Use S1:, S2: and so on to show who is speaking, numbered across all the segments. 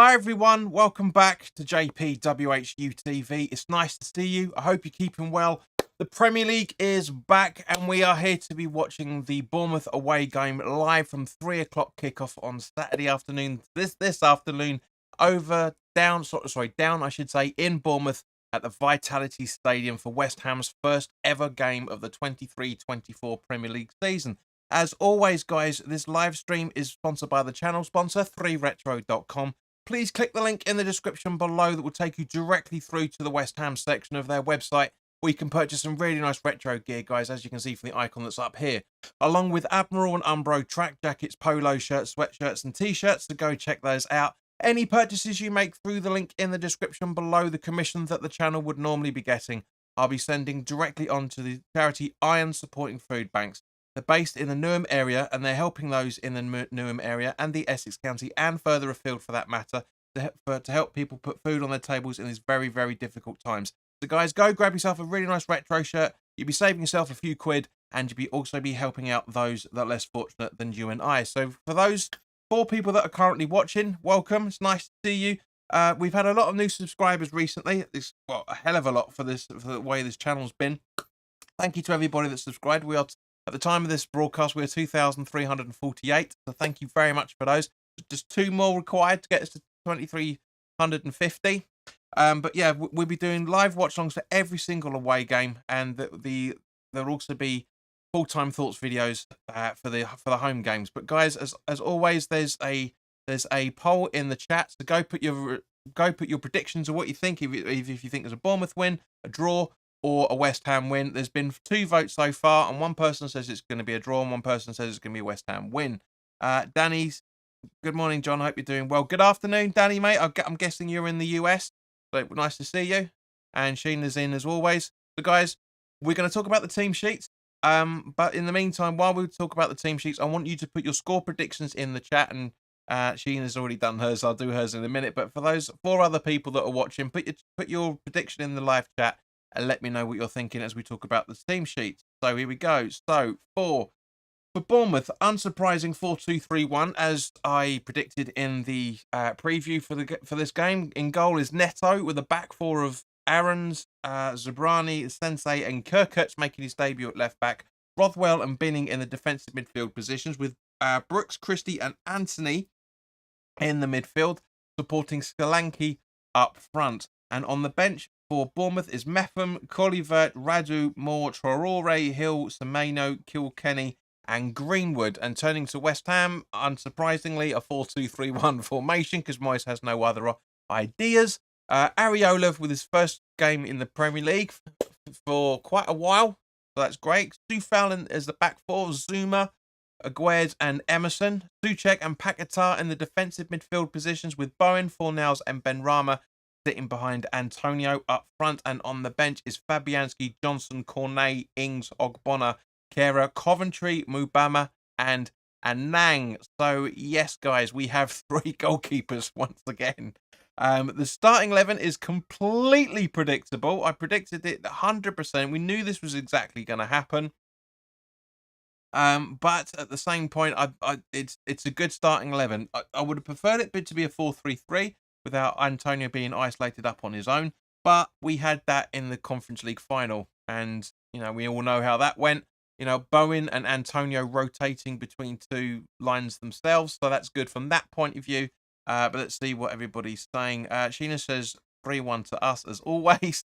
S1: Hi everyone, welcome back to WHU TV. It's nice to see you. I hope you're keeping well. The Premier League is back and we are here to be watching the Bournemouth away game live from 3 o'clock kickoff on Saturday afternoon. This afternoon down I should say, in Bournemouth at the Vitality Stadium for West Ham's first ever game of the 23-24 Premier League season. As always, guys, this live stream is sponsored by the channel sponsor, 3retro.com. Please click the link in the description below that will take you directly through to the West Ham section of their website, where you can purchase some really nice retro gear, guys, as you can see from the icon that's up here, along with Admiral and Umbro track jackets, polo shirts, sweatshirts and t-shirts, so go check those out. Any purchases you make through the link in the description below, the commission that the channel would normally be getting, I'll be sending directly on to the charity Iron Supporting Food Banks. They're based in the Newham area, and they're helping those in the Newham area and the Essex County and further afield for that matter to help people put food on their tables in these very, very difficult times. So guys, go grab yourself a really nice retro shirt. You'll be saving yourself a few quid, and you'll also be helping out those that are less fortunate than you and I. So for those 4 people that are currently watching, welcome. It's nice to see you. We've had a lot of new subscribers recently. A hell of a lot for the way this channel's been. Thank you to everybody that subscribed. We are at the time of this broadcast, we're 2,348. So thank you very much for those. Just 2 more required to get us to 2,350. But yeah, we'll be doing live watch-alongs for every single away game, and there'll also be full-time thoughts videos for the home games. But guys, as always, there's a poll in the chat, so go put your predictions of what you think. If you think there's a Bournemouth win, a draw, or a West Ham win. There's been 2 votes so far, and one person says it's going to be a draw, and one person says it's going to be a West Ham win. Danny's, good morning, John. I hope you're doing well. Good afternoon, Danny, mate. I'm guessing you're in the US, so nice to see you. And Sheena's in as always. So, guys, we're going to talk about the team sheets. But in the meantime, while we talk about the team sheets, I want you to put your score predictions in the chat, and Sheena's already done hers. I'll do hers in a minute. But for those 4 other people that are watching, put your prediction in the live chat and let me know what you're thinking as we talk about the team sheet. So here we go. So for Bournemouth, unsurprising 4-2-3-1, as I predicted in the preview for this game. In goal is Neto, with a back 4 of Aarons, Zabrani, Sensei and Kirkutz making his debut at left back. Rothwell and Binning in the defensive midfield positions, with Brooks, Christie and Anthony in the midfield, supporting Solanke up front. And on the bench for Bournemouth is Mepham, Collivert, Radu, Moore, Traore, Hill, Semenyo, Kilkenny and Greenwood. And turning to West Ham, unsurprisingly, a 4-2-3-1 formation, because Moyes has no other ideas. Areola with his first game in the Premier League for quite a while, so that's great. Stu Fallon as the back 4, Zuma, Aguerd and Emerson. Soucek and Paquetá in the defensive midfield positions, with Bowen, Fornals and Benrahma sitting behind Antonio up front. And on the bench is Fabianski, Johnson, Cornet, Ings, Ogbonna, Kera, Coventry, Mubama and Anang. So yes, guys, we have 3 goalkeepers once again. The starting 11 is completely predictable. I predicted it 100%. We knew this was exactly going to happen. But at the same point, it's a good starting 11. I would have preferred it to be a 4-3-3 without Antonio being isolated up on his own. But we had that in the Conference League final, and we all know how that went. Bowen and Antonio rotating between 2 lines themselves, so that's good from that point of view. But let's see what everybody's saying. Sheena says 3-1 to us as always.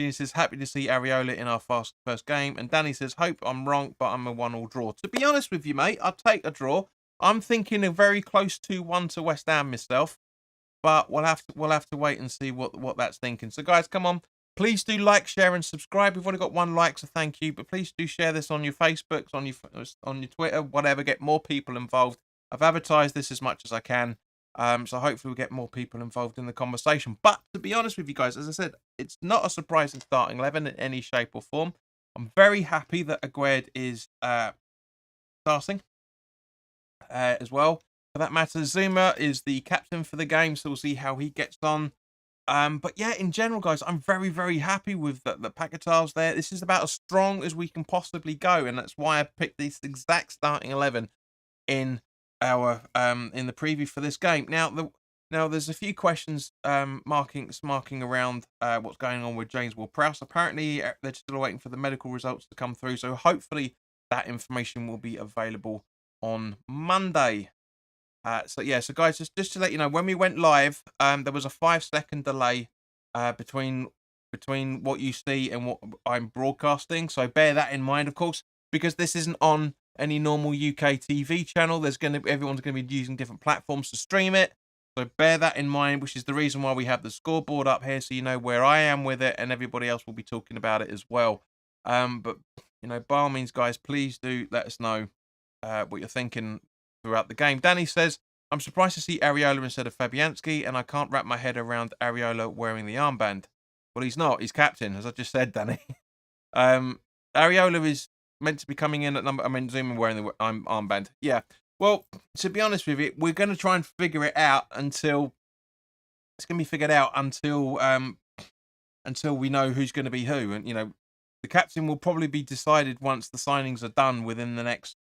S1: Sheena says happy to see Areola in our first game. And Danny says hope I'm wrong, but I'm a 1-1 draw. To be honest with you, mate, I'll take a draw. I'm thinking a very close 2-1 to West Ham myself, but we'll have to wait and see what that's thinking. So guys, come on. Please do like, share, and subscribe. We've only got 1 like, so thank you. But please do share this on your Facebooks, on your Twitter, whatever. Get more people involved. I've advertised this as much as I can, so hopefully we'll get more people involved in the conversation. But to be honest with you guys, as I said, it's not a surprising starting 11 in any shape or form. I'm very happy that Aguerd is starting as well. For that matter, Zuma is the captain for the game, so we'll see how he gets on. But yeah, in general, guys, I'm very, very happy with the Paquetá's there. This is about as strong as we can possibly go, and that's why I picked this exact starting 11 in our in the preview for this game. Now, Now, there's a few questions marking around what's going on with James Ward-Prowse. Apparently, they're still waiting for the medical results to come through, so hopefully that information will be available on Monday. So yeah, so guys, just to let you know, when we went live, there was a 5-second delay between what you see and what I'm broadcasting. So bear that in mind, of course, because this isn't on any normal UK TV channel. Everyone's gonna be using different platforms to stream it. So bear that in mind, which is the reason why we have the scoreboard up here, so you know where I am with it, and everybody else will be talking about it as well. But you know, by all means, guys, please do let us know what you're thinking throughout the game. Danny says, I'm surprised to see Areola instead of Fabianski, and I can't wrap my head around Areola wearing the armband. Well, he's not. He's captain, as I just said, Danny. Areola is meant to be coming in at number... I mean, Zuma wearing the armband. Yeah. Well, to be honest with you, we're going to try and figure it out until... It's going to be figured out until we know who's going to be who. And, you know, the captain will probably be decided once the signings are done within the next,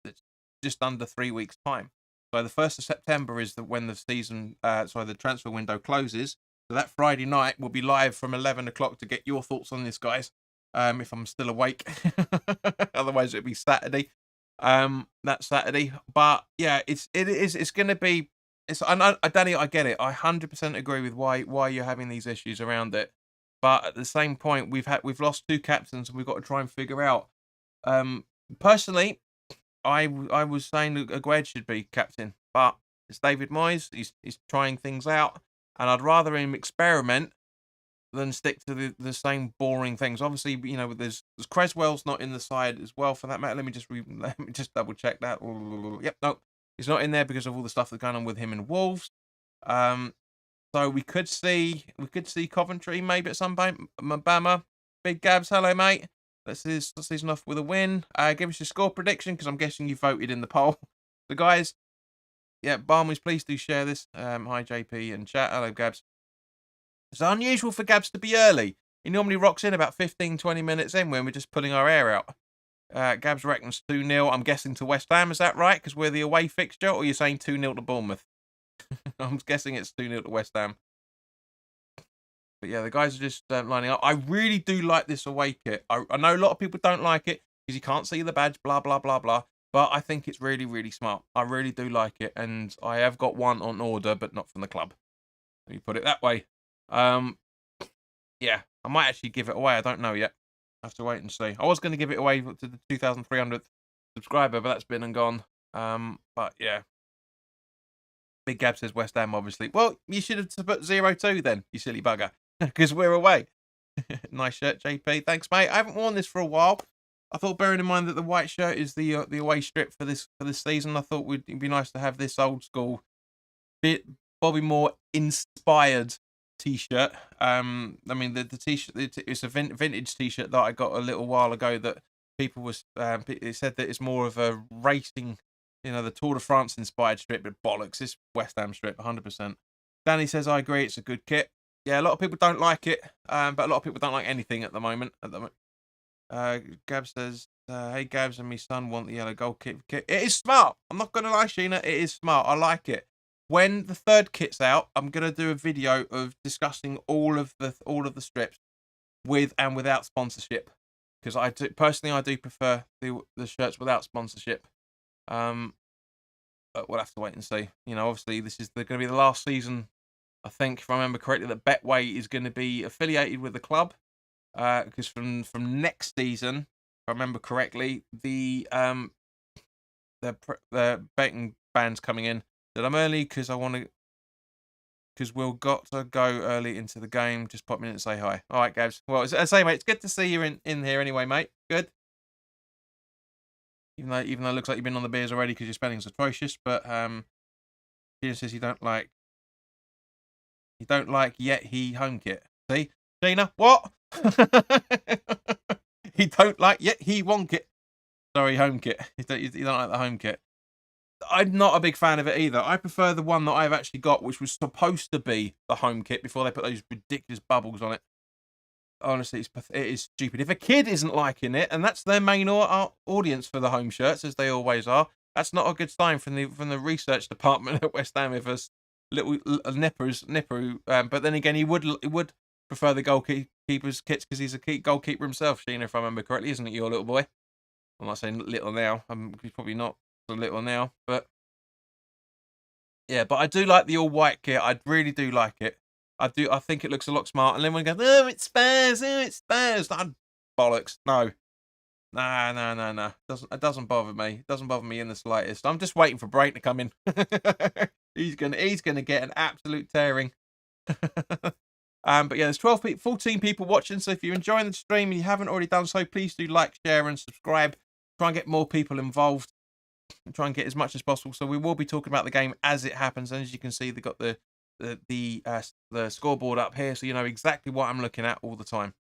S1: it's just under 3 weeks' time. So the 1st of September is when the the transfer window closes. So that Friday night will be live from 11 o'clock to get your thoughts on this, guys. If I'm still awake, otherwise it'll be Saturday. That Saturday. But yeah, it's going to be. Danny, I get it. I 100% agree with why you're having these issues around it. But at the same point, we've lost 2 captains, and we've got to try and figure out. Personally, I was saying that Aguerd should be captain, but it's David Moyes. He's trying things out, and I'd rather him experiment than stick to the same boring things. Obviously, you know, there's Creswell's not in the side as well for that matter. Let me just double check that. Yep, no, he's not in there because of all the stuff that's going on with him and Wolves. So we could see Coventry maybe at some point. Mabama, Big Gabs, hello mate. Let's season off with a win. Give us your score prediction, because I'm guessing you voted in the poll. So guys, yeah, Barmies, please do share this. Hi JP and chat. Hello Gabs. It's unusual for Gabs to be early. He normally rocks in about 15-20 minutes in when we're just pulling our air out. Gabs reckons 2-0. I'm guessing to West Ham. Is that right? Because we're the away fixture, or you're saying 2-0 to Bournemouth? I'm guessing it's 2-0 to West Ham. But yeah, the guys are just lining up. I really do like this away kit. I know a lot of people don't like it because you can't see the badge, blah, blah, blah, blah. But I think it's really, really smart. I really do like it. And I have got one on order, but not from the club. Let me put it that way. Yeah, I might actually give it away. I don't know yet. I have to wait and see. I was going to give it away to the 2,300th subscriber, but that's been and gone. But yeah. Big Gab says West Ham, obviously. Well, you should have put 0-2 then, you silly bugger. Because we're away. Nice shirt, JP. Thanks, mate. I haven't worn this for a while. I thought, bearing in mind that the white shirt is the away strip for this season, I thought it'd be nice to have this old school, Bobby Moore inspired T-shirt. I mean the T-shirt. It's a vintage T-shirt that I got a little while ago. That people was it said that it's more of a racing, you know, the Tour de France inspired strip, but bollocks. It's West Ham strip, 100%. Danny says I agree. It's a good kit. Yeah, a lot of people don't like it, but a lot of people don't like anything at the moment. Gab says, hey, Gabs and me son want the yellow gold kit. It is smart. I'm not going to lie, Sheena. It is smart. I like it. When the 3rd kit's out, I'm going to do a video of discussing all of the strips with and without sponsorship. Because I do prefer the shirts without sponsorship. But we'll have to wait and see. You know, obviously, this is going to be the last season, I think, if I remember correctly, that Betway is going to be affiliated with the club. Because from next season, if I remember correctly, the betting ban's coming in. That I'm early because we'll got to go early into the game. Just pop me in and say hi. All right, Gabs. Well, as I say, mate, it's good to see you in here anyway, mate. Good. Even though it looks like you've been on the beers already because your spelling's atrocious, but Gina says you don't like yet he home kit. See, Gina, what? He don't like yet he won't kit. Sorry, home kit. You don't like the home kit. I'm not a big fan of it either. I prefer the one that I've actually got, which was supposed to be the home kit before they put those ridiculous bubbles on it. Honestly, it is stupid. If a kid isn't liking it, and that's their main audience for the home shirts, as they always are, that's not a good sign from the research department at West Ham. little nipper. But then again, he would prefer the goalkeeper's kits because he's a goalkeeper himself, Sheena, if I remember correctly, isn't it? Your little boy. I'm not saying little now. He's probably not so little now, but yeah. But I do like the all white kit. I really do like it. I do. I think it looks a lot smart. And then when we go, oh, it's Spurs. Oh, it's Spurs. Bollocks. No. Nah, no, no, no. It doesn't bother me. It doesn't bother me in the slightest. I'm just waiting for Brain to come in. he's gonna get an absolute tearing. But yeah, there's 14 people watching. So if you're enjoying the stream and you haven't already done so, please do like, share, and subscribe. Try and get more people involved. And try and get as much as possible. So we will be talking about the game as it happens. And as you can see, they've got the scoreboard up here, so you know exactly what I'm looking at all the time.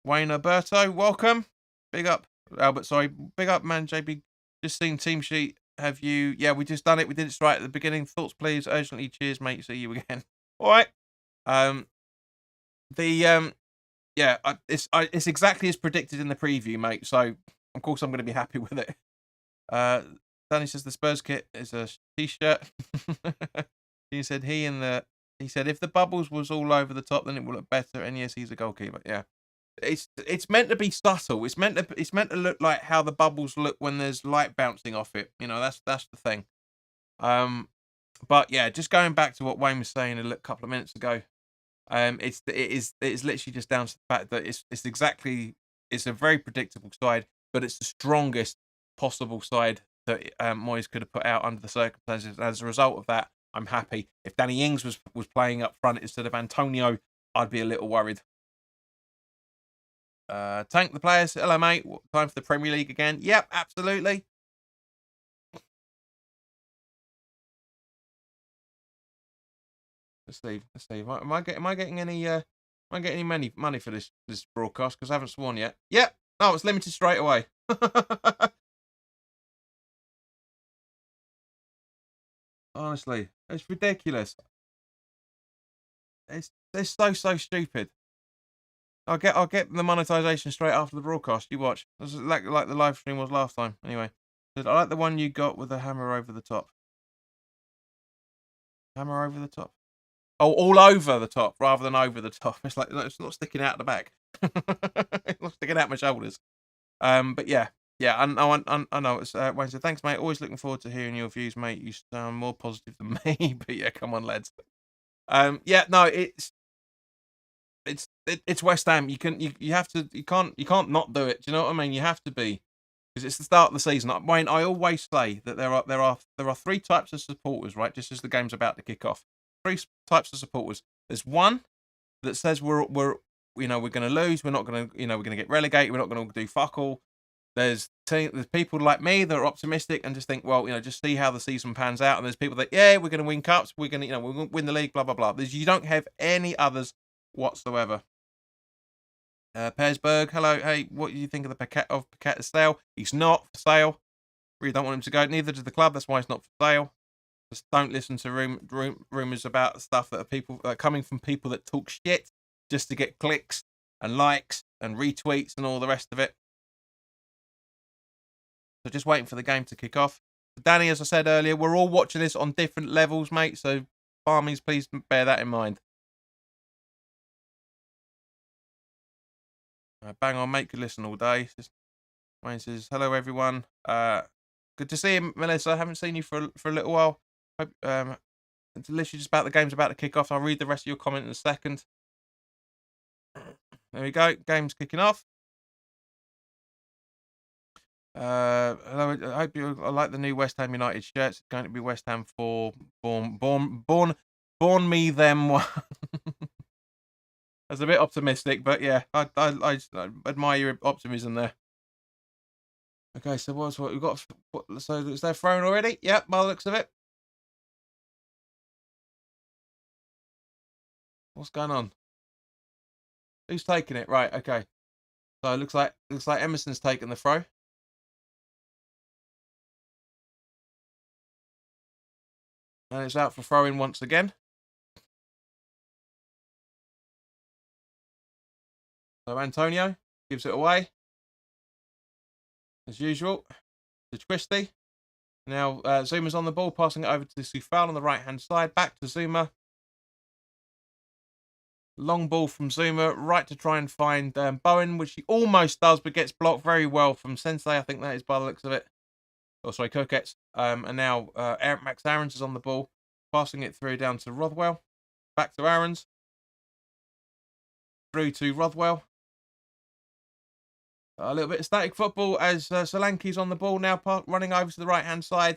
S1: Wayne Alberto, welcome. Big up, Albert. Sorry, big up, man. JB, just seen team sheet. Have you? Yeah, we just done it. We did it right at the beginning. Thoughts, please. Urgently. Cheers, mate. See you again. All right. Yeah, it's exactly as predicted in the preview, mate. So of course I'm going to be happy with it. Danny says the Spurs kit is a t-shirt. he said if the bubbles was all over the top, then it will look better. And yes, he's a goalkeeper. Yeah. It's meant to be subtle. It's meant to look like how the bubbles look when there's light bouncing off it. You know, that's the thing. But yeah, just going back to what Wayne was saying a couple of minutes ago. It is literally just down to the fact that it's a very predictable side, but it's the strongest possible side that Moyes could have put out under the circumstances. As a result of that, I'm happy. If Danny Ings was playing up front instead of Antonio, I'd be a little worried. Tank the players. Hello, mate. Time for the Premier League again? Yep, absolutely. Let's see. Am I getting any money for this broadcast? Because I haven't sworn yet. Yep. Oh, it's limited straight away. Honestly, it's ridiculous. It's so stupid. I'll get the monetization straight after the broadcast. You watch. This is like the live stream was last time. Anyway, I like the one you got with the hammer over the top. Hammer over the top. Oh, all over the top rather than over the top. It's like it's not sticking out the back. It's not sticking out my shoulders. But yeah. I know. It's Wayne said, thanks, mate. Always looking forward to hearing your views, mate. You sound more positive than me. But yeah, come on, lads. Yeah, no, it's West Ham. You can't not do it. Do you know what I mean? You have to be, because it's the start of the season. Wayne, I always say that there are three types of supporters, right? Just as the game's about to kick off, three types of supporters. There's one that says we're going to lose. We're not going to we're going to get relegated. We're not going to do fuck all. There's people like me that are optimistic and just think, well, just see how the season pans out. And there's people that, yeah, we're going to win cups. We're going to, we're going to win the league, blah, blah, blah. You don't have any others whatsoever. Persberg, hello. Hey, what do you think of the Paqueta's sale? He's not for sale. Really don't want him to go. Neither does the club. That's why he's not for sale. Just don't listen to rumors about stuff that are coming from people that talk shit just to get clicks and likes and retweets and all the rest of it. So just waiting for the game to kick off. Danny, as I said earlier, we're all watching this on different levels, mate. So, farmies, please bear that in mind. Bang on, mate. Could listen all day. Wayne says, hello, everyone. Good to see you, Melissa. I haven't seen you for a little while. Hope, it's literally just about the game's about to kick off. I'll read the rest of your comment in a second. There we go. Game's kicking off. Hello, I hope I like the new West Ham United shirts. It's going to be West Ham for born me them one. That's a bit optimistic, but yeah, I admire your optimism there. Okay, so what we've got? So is there thrown already? Yep, by the looks of it. What's going on? Who's taking it? Right, okay. So it looks like Emerson's taken the throw. And it's out for throwing once again. So Antonio gives it away. As usual. To Twisty. Now, Zuma's on the ball, passing it over to Sufal on the right-hand side. Back to Zuma. Long ball from Zuma, right to try and find Bowen, which he almost does, but gets blocked very well from Sensei. I think that is by the looks of it. Oh, sorry, Kokets. And now Max Aarons is on the ball, passing it through down to Rothwell. Back to Aarons. Through to Rothwell. A little bit of static football as Solanke's on the ball now, running over to the right-hand side.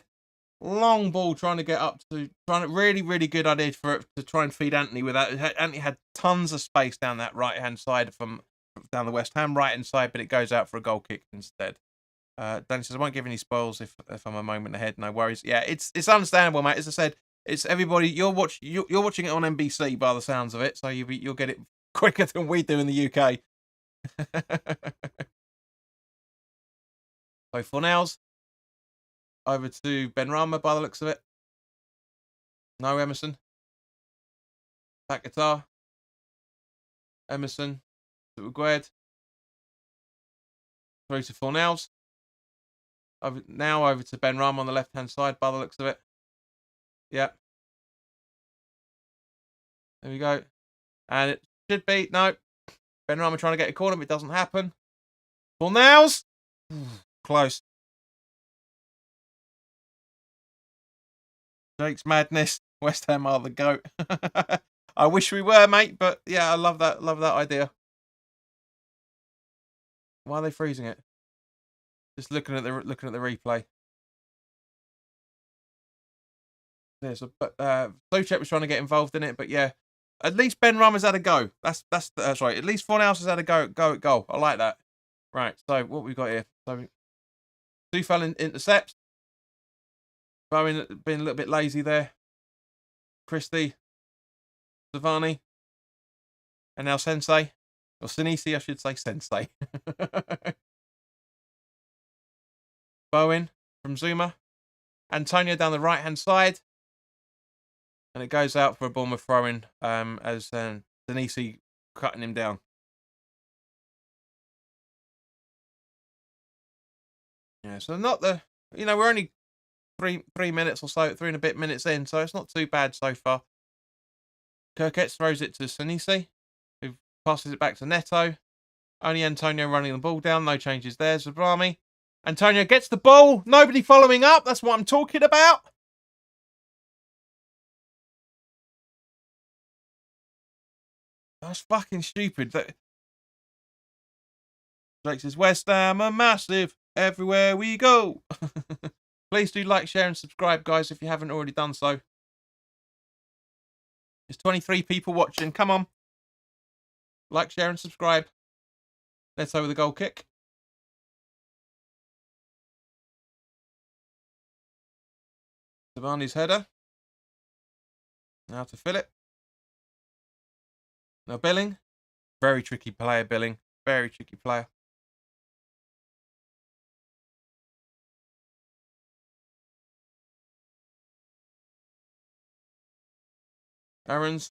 S1: Long ball trying to get up to, really, really good idea for it to try and feed Anthony with that. Anthony had tons of space down that right-hand side down the West Ham right-hand side, but it goes out for a goal kick instead. Danny says, I won't give any spoils if I'm a moment ahead. No worries. Yeah, it's understandable, mate. As I said, it's everybody. You're watching it on NBC by the sounds of it, so you'll get it quicker than we do in the UK. So Fornals over to Ben Rama by the looks of it. No Emerson. Back guitar. Emerson to Agued. Through to Fornals. Now over to Ben Rama on the left-hand side by the looks of it. Yep. There we go. And it should be, no. Ben Rama trying to get a corner, but it doesn't happen. Fornals. Close. Jake's madness. West Ham are the GOAT. I wish we were, mate, but yeah, I love that idea. Why are they freezing it? Just looking at the replay. Yeah, so Socek was trying to get involved in it, but yeah, at least Ben Rama's had a go. That's right. At least Fornals has had a go at goal. I like that. Right. So what we got here? So Sufal intercepts. Bowen being a little bit lazy there. Christie, Savani, and now Sensei. Or Sinisi, I should say Sensei. Bowen from Zuma. Antonio down the right-hand side. And it goes out for a Bournemouth throw-in as Sinisi cutting him down. Yeah, so not the... we're only three minutes or so, 3 and a bit minutes in, so it's not too bad so far. Kirketz throws it to Sinisi, who passes it back to Neto. Only Antonio running the ball down, no changes there. Zabrami. Antonio gets the ball, nobody following up, that's what I'm talking about. That's fucking stupid. Jake says, West Ham are massive everywhere we go. Please do like, share, and subscribe, guys, if you haven't already done so. There's 23 people watching. Come on. Like, share, and subscribe. Let's over the goal kick. Savani's header. Now to Philip. Now Billing. Very tricky player, Billing. Very tricky player. Aarons.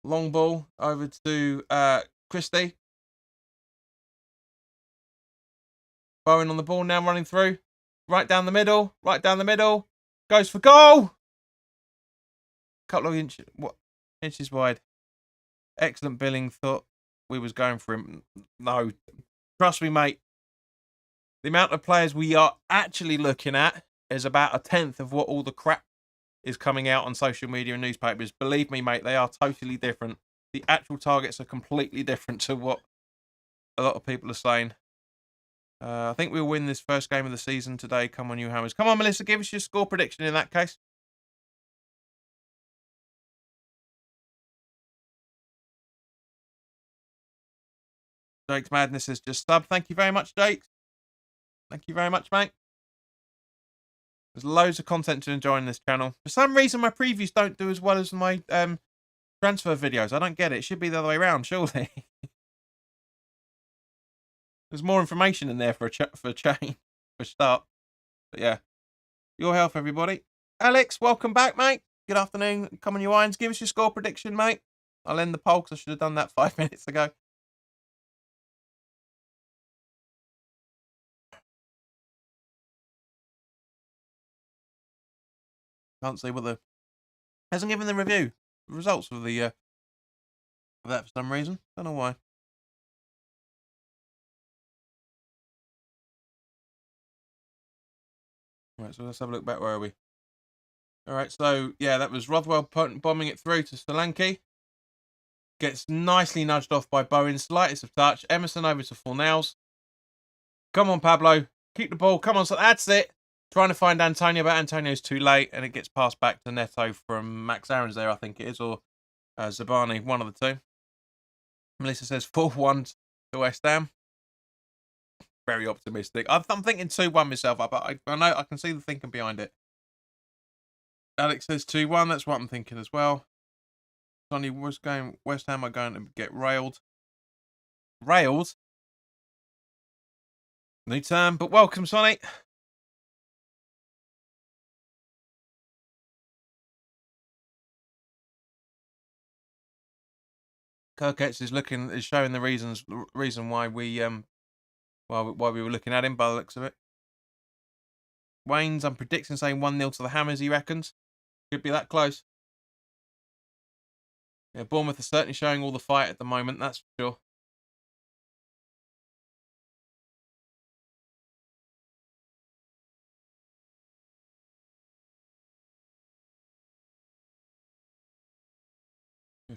S1: Long ball over to Christie. Bowen on the ball now, running through. Right down the middle. Right down the middle. Goes for goal. Couple of inches wide. Excellent Billing. Thought we was going for him. No. Trust me, mate. The amount of players we are actually looking at is about 1/10 of what all the crap is coming out on social media and newspapers. Believe me, mate, they are totally different. The actual targets are completely different to what a lot of people are saying. I think we'll win this first game of the season today. Come on, you Hammers. Come on, Melissa, give us your score prediction in that case. Jake's Madness has just subbed. Thank you very much, Jake. Thank you very much, mate. There's loads of content to enjoy on this channel. For some reason, my previews don't do as well as my transfer videos. I don't get it. It should be the other way around, surely. There's more information in there for a start. But yeah, your health, everybody. Alex, welcome back, mate. Good afternoon. Come on, you irons. Give us your score prediction, mate. I'll end the poll because I should have done that 5 minutes ago. Can't see what the... Hasn't given the review. The results of the... of that for some reason. Don't know why. Right, so let's have a look back. Where are we? Alright, so, yeah, that was Rothwell bombing it through to Solanke. Gets nicely nudged off by Bowen. Slightest of touch. Emerson over to Fornals. Come on, Pablo. Keep the ball. Come on, so that's it. Trying to find Antonio, but Antonio's too late, and it gets passed back to Neto from Max Aarons there, I think it is, or Zabani, one of the two. Melissa says 4-1 to West Ham. Very optimistic. I'm thinking 2-1 myself, but I know I can see the thinking behind it. Alex says 2-1. That's what I'm thinking as well. Sonny was going. West Ham are going to get railed. Railed? New term, but welcome, Sonny. Kirketz is showing the reason why we why we were looking at him by the looks of it. Wayne's, I'm predicting saying 1-0 to the Hammers, he reckons. Could be that close. Yeah, Bournemouth are certainly showing all the fight at the moment, that's for sure.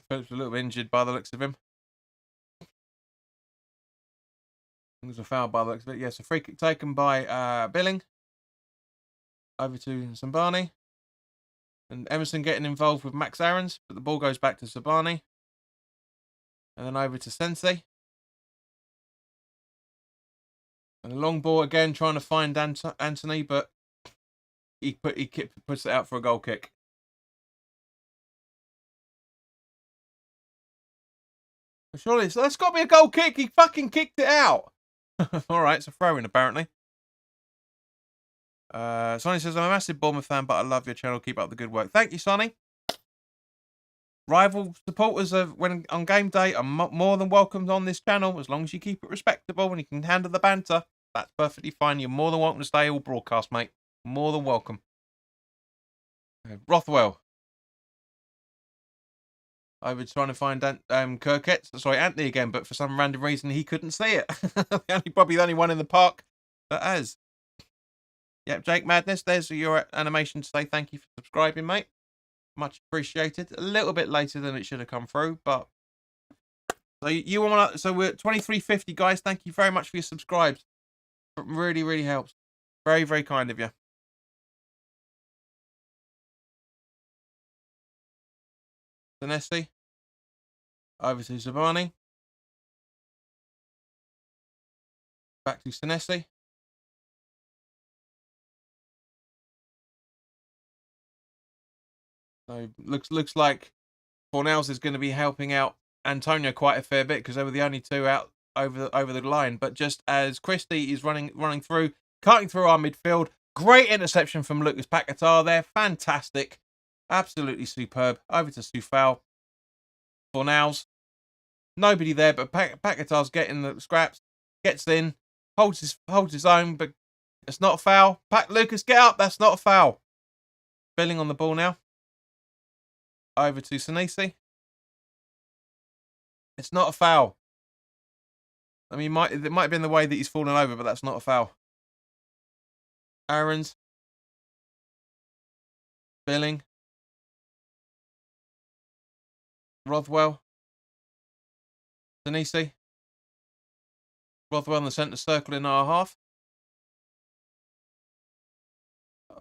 S1: Phillips a little bit injured by the looks of him. There's a foul by the looks of it. Yes, a free kick taken by Billing. Over to Zambani. And Emerson getting involved with Max Aarons, but the ball goes back to Zabani. And then over to Sensei. And a long ball again, trying to find Anthony, but he puts it out for a goal kick. Surely that's got to be a goal kick. He fucking kicked it out. All right, it's a throw-in apparently. Sonny says, I'm a massive Bournemouth fan, but I love your channel. Keep up the good work. Thank you, Sonny. Rival supporters when on game day are more than welcome on this channel, as long as you keep it respectable and you can handle the banter. That's perfectly fine. You're more than welcome to stay all broadcast, mate. More than welcome. Rothwell. Over trying to find Anthony again, but for some random reason he couldn't see it. Probably the only one in the park that has. Yep, Jake Madness, there's your animation to say thank you for subscribing, mate. Much appreciated. A little bit later than it should have come through, but so we're at 2350, guys. Thank you very much for your subscribes. It really, really helps. Very, very kind of you. Senesi. Over to Zabani. Back to Senesi. So looks like Fornals is going to be helping out Antonio quite a fair bit because they were the only two out over the line. But just as Christie is running through, cutting through our midfield, great interception from Lucas Paquetá there. Fantastic. Absolutely superb. Over to Soufal. Fornals. Nobody there, but Paquetá's getting the scraps. Gets in. Holds his own, but it's not a foul. Lucas, get up. That's not a foul. Billing on the ball now. Over to Senesi. It's not a foul. I mean, it might have been the way that he's fallen over, but that's not a foul. Aarons. Billing. Rothwell. Senesi. Rothwell in the centre circle in our half.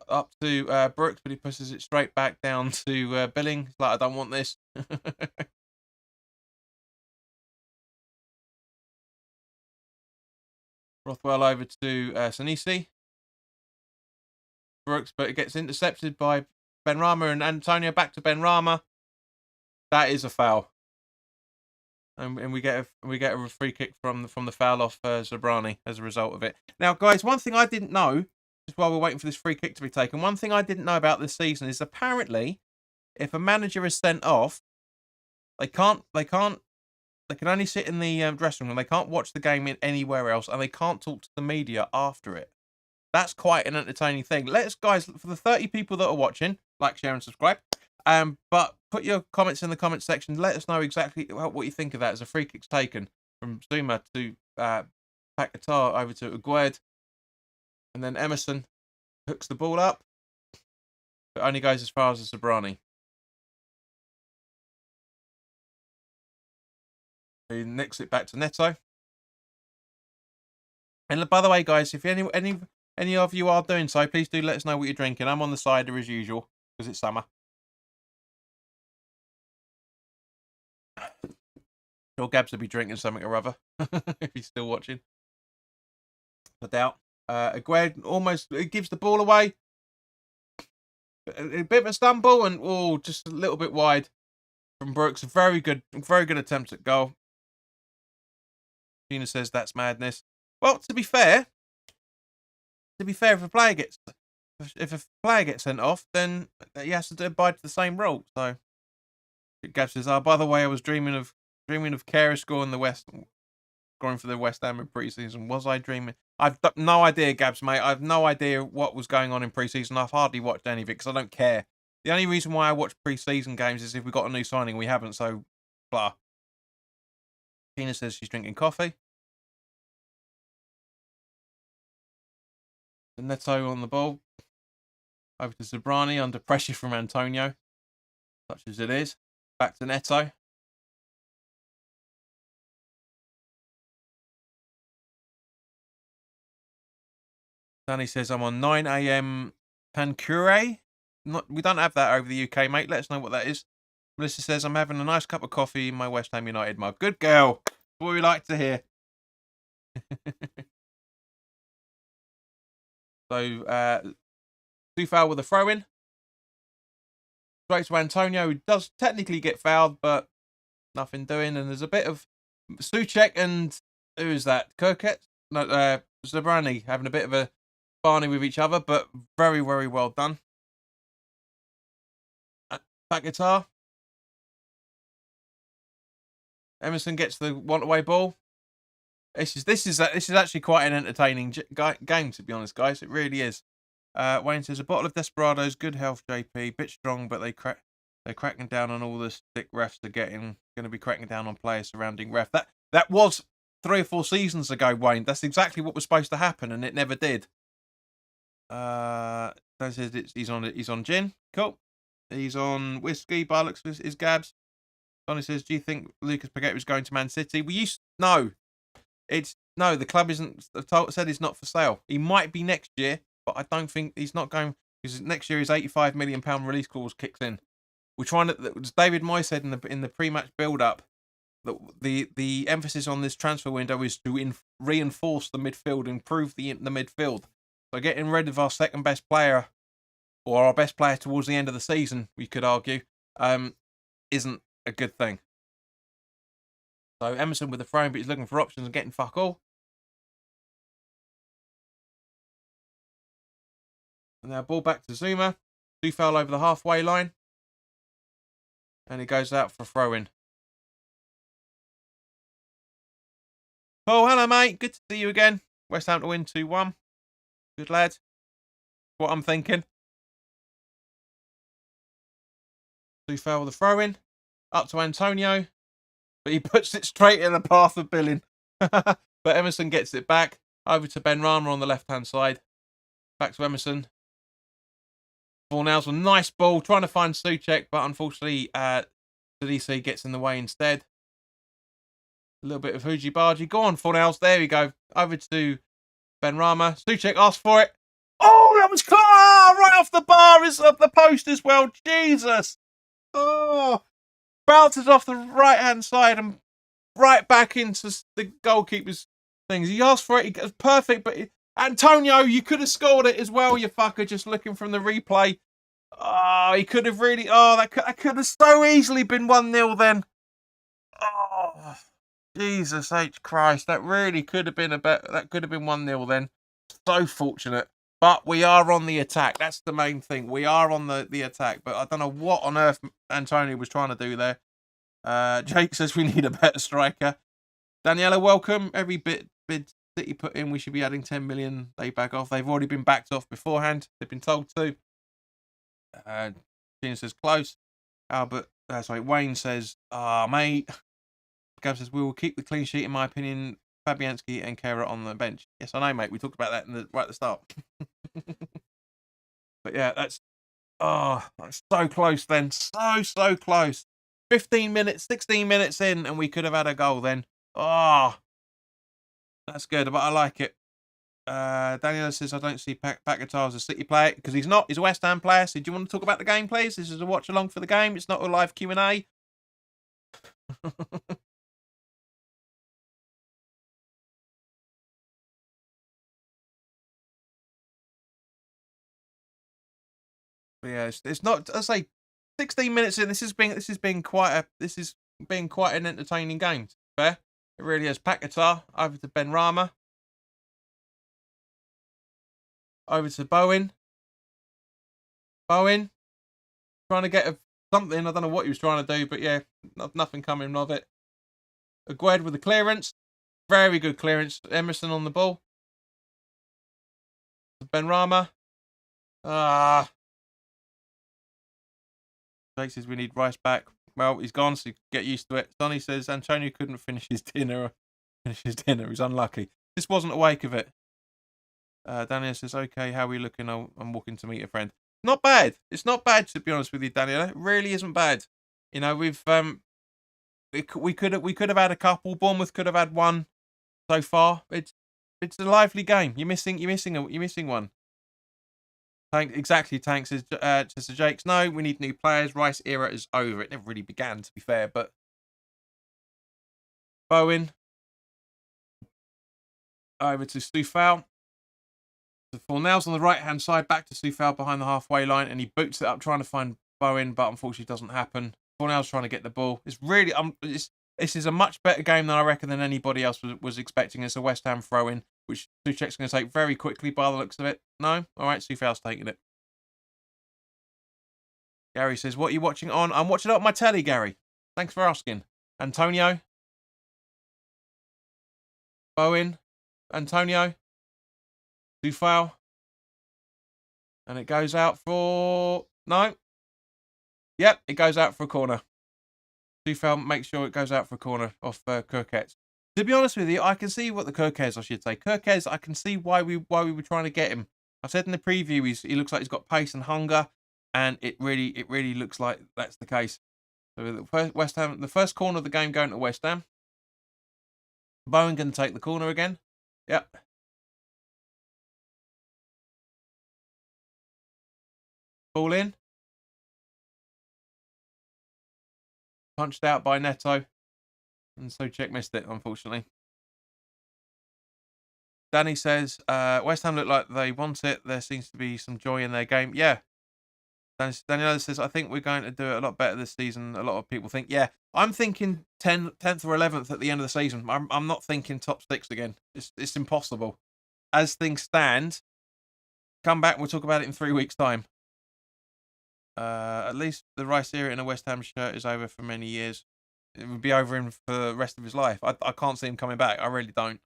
S1: Up to Brooks, but he pushes it straight back down to Billing. He's like, I don't want this. Rothwell over to Senesi. Brooks, but it gets intercepted by Benrahma and Antonio. Back to Benrahma. That is a foul. And we get a free kick from the foul off Zabrani as a result of it. Now, guys, one thing I didn't know, just while we're waiting for this free kick to be taken, one thing I didn't know about this season is apparently, if a manager is sent off, they can only sit in the dressing room. They can't watch the game anywhere else, and they can't talk to the media after it. That's quite an entertaining thing. Let's, guys, for the 30 people that are watching, like, share, and subscribe. But put your comments in the comments section. Let us know exactly what you think of that. As a free kick's taken from Zuma to Paquetá over to Aguerd, and then Emerson hooks the ball up, but only goes as far as the Zabrani, who nicks it back to Neto. And by the way, guys, if any of you are doing so, please do let us know what you're drinking. I'm on the cider as usual because it's summer. Sure, Gabs will be drinking something or other if he's still watching. I doubt. Aguerd almost gives the ball away. A bit of a stumble and just a little bit wide from Brooks. Very good attempt at goal. Gina says that's madness. Well, to be fair, if a player gets sent off, then he has to abide to the same rule. So Gab says, "Oh, by the way, I was dreaming of Kara scoring for the West Ham in pre-season. Was I dreaming? I've no idea, Gabs, mate. I've no idea what was going on in pre-season. I've hardly watched any of it because I don't care. The only reason why I watch pre-season games is if we got a new signing. We haven't, so blah." Tina says she's drinking coffee. Neto on the ball. Over to Zabrani under pressure from Antonio. Such as it is. Back to Neto. Danny says, I'm on 9 a.m. Pancure. We don't have that over the UK, mate. Let us know what that is. Melissa says, I'm having a nice cup of coffee in my West Ham United mug. Good girl. That's what we like to hear. So, Tufal with a throw-in. Straight to Antonio, who does technically get fouled, but nothing doing. And there's a bit of Souček and, who is that? Kirket? No, Zabrani having a bit of a Barney with each other, but very, very well done. Paquetá. Emerson gets the one-away ball. This is actually quite an entertaining game, to be honest, guys. It really is. Wayne says, a bottle of Desperados, good health, JP. Bit strong, but they're cracking down on all the stick refs are getting. Going to be cracking down on players surrounding ref. That was 3 or 4 seasons ago, Wayne. That's exactly what was supposed to happen, and it never did. Dan says he's on gin. Cool. He's on whiskey. By looks is Gabs. Donny says, do you think Lucas Paquetá was going to Man City? No. The club said he's not for sale. He might be next year, but I don't think he's not going, because next year his £85 million release clause kicks in. We're trying to, as David Moyes said in the pre-match build-up, that the emphasis on this transfer window is to reinforce the midfield, improve the midfield. So getting rid of our second best player, or our best player towards the end of the season, we could argue, isn't a good thing. So Emerson with the throw, but he's looking for options and getting fuck all. And now ball back to Zuma. Tufal over the halfway line. And he goes out for a throw-in. Oh, hello, mate. Good to see you again. West Ham to win 2-1. Good lad. What I'm thinking. Tufal with the throw-in. Up to Antonio. But he puts it straight in the path of Billing. But Emerson gets it back. Over to Benrahma on the left-hand side. Back to Emerson. Fornals with a nice ball. Trying to find Souček, but unfortunately, Tadise gets in the way instead. A little bit of hoogie-bargy. Go on, Fornals. There we go. Over to Benrahma. Souček asks for it. Oh, that was close! Right off the bar, of the post as well. Jesus. Oh. Bounces off the right-hand side and right back into the goalkeeper's things. He asked for it. He goes perfect, but Antonio, you could have scored it as well, you fucker, just looking from the replay. Oh, he could have really... Oh, that could have so easily been 1-0 then. Oh, Jesus H. Christ. That really could have been that could have been 1-0 then. So fortunate. But we are on the attack. That's the main thing. We are on the attack. But I don't know what on earth Antonio was trying to do there. Jake says we need a better striker. Daniela, welcome. Every bid City put in, we should be adding 10 million. They back off. They've already been backed off beforehand. They've been told to. Gina says close. Wayne says, mate. Gav says, we will keep the clean sheet, in my opinion. Fabianski and Kera on the bench. Yes, I know, mate. We talked about that right at the start. But yeah, that's so close then. So close. 15 minutes, 16 minutes in, and we could have had a goal then. That's good, but I like it. Daniela says, I don't see Paquetá as a City player because he's not. He's a West Ham player. So do you want to talk about the game, please? This is a watch along for the game. It's not a live Q&A. But yeah, it's not. I say, 16 minutes in. This has been quite an entertaining game. Fair, it really is. Paquetá over to Ben Rama, over to Bowen, trying to get something. I don't know what he was trying to do, but yeah, nothing coming of it. Aguerd with the clearance, very good clearance. Emerson on the ball. Ben Rama. Jake says we need Rice back. Well, he's gone, so get used to it. Sonny says Antonio couldn't finish his dinner. He's unlucky. This wasn't a wake of it. Daniel says, okay, how are we looking? I'm walking to meet a friend. Not bad. It's not bad, to be honest with you, Daniel. It really isn't bad. You know, we could have had a couple. Bournemouth could have had one so far. It's a lively game. You're missing one. Tank says to Jakes, no, we need new players. Rice era is over. It never really began, to be fair, but Bowen over to Stufal. The Fornell's on the right hand side, back to Stufal behind the halfway line, and he boots it up trying to find Bowen, but unfortunately it doesn't happen. Fornell's trying to get the ball. It's really this is a much better game than I reckon than anybody else was expecting. It's a West Ham throw-in, which Suchek's going to take very quickly by the looks of it. No? All right, Stufal's taking it. Gary says, what are you watching on? I'm watching it on my telly, Gary. Thanks for asking. Antonio. Bowen. Antonio. Stufal. And it goes out for... No. Yep, it goes out for a corner. Stufal makes sure it goes out for a corner off Kirkes. To be honest with you, I can see what the Kirkes, I should say. Kirkes, I can see why we were trying to get him. I said in the preview, he looks like he's got pace and hunger, and it really looks like that's the case. So West Ham, the first corner of the game going to West Ham. Bowen going to take the corner again. Yep. Ball in. Punched out by Neto. And Souček missed it, unfortunately. Danny says, West Ham look like they want it. There seems to be some joy in their game. Yeah. Daniela says, I think we're going to do it a lot better this season. A lot of people think, yeah. I'm thinking 10th or 11th at the end of the season. I'm not thinking top 6 again. It's impossible. As things stand, come back. We'll talk about it in 3 weeks' time. At least the Rice era in a West Ham shirt is over for many years. It would be over him for the rest of his life. I can't see him coming back. I really don't.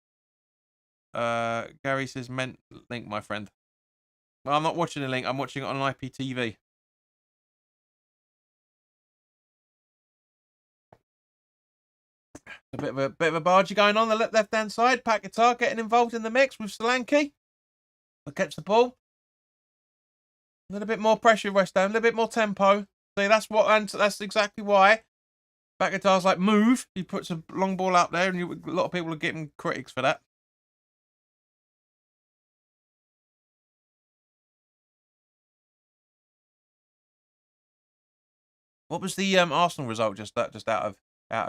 S1: Gary says, meant link, my friend. Well, I'm not watching a link. I'm watching it on an IPTV. A bit of a bargey going on the left hand side. Paquetá getting involved in the mix with Solanke. Will catch the ball. A little bit more pressure, West Ham. A little bit more tempo. See, that's exactly why. Paquetá's like, move. He puts a long ball up there, and a lot of people are getting critics for that. What was the Arsenal result? Just out of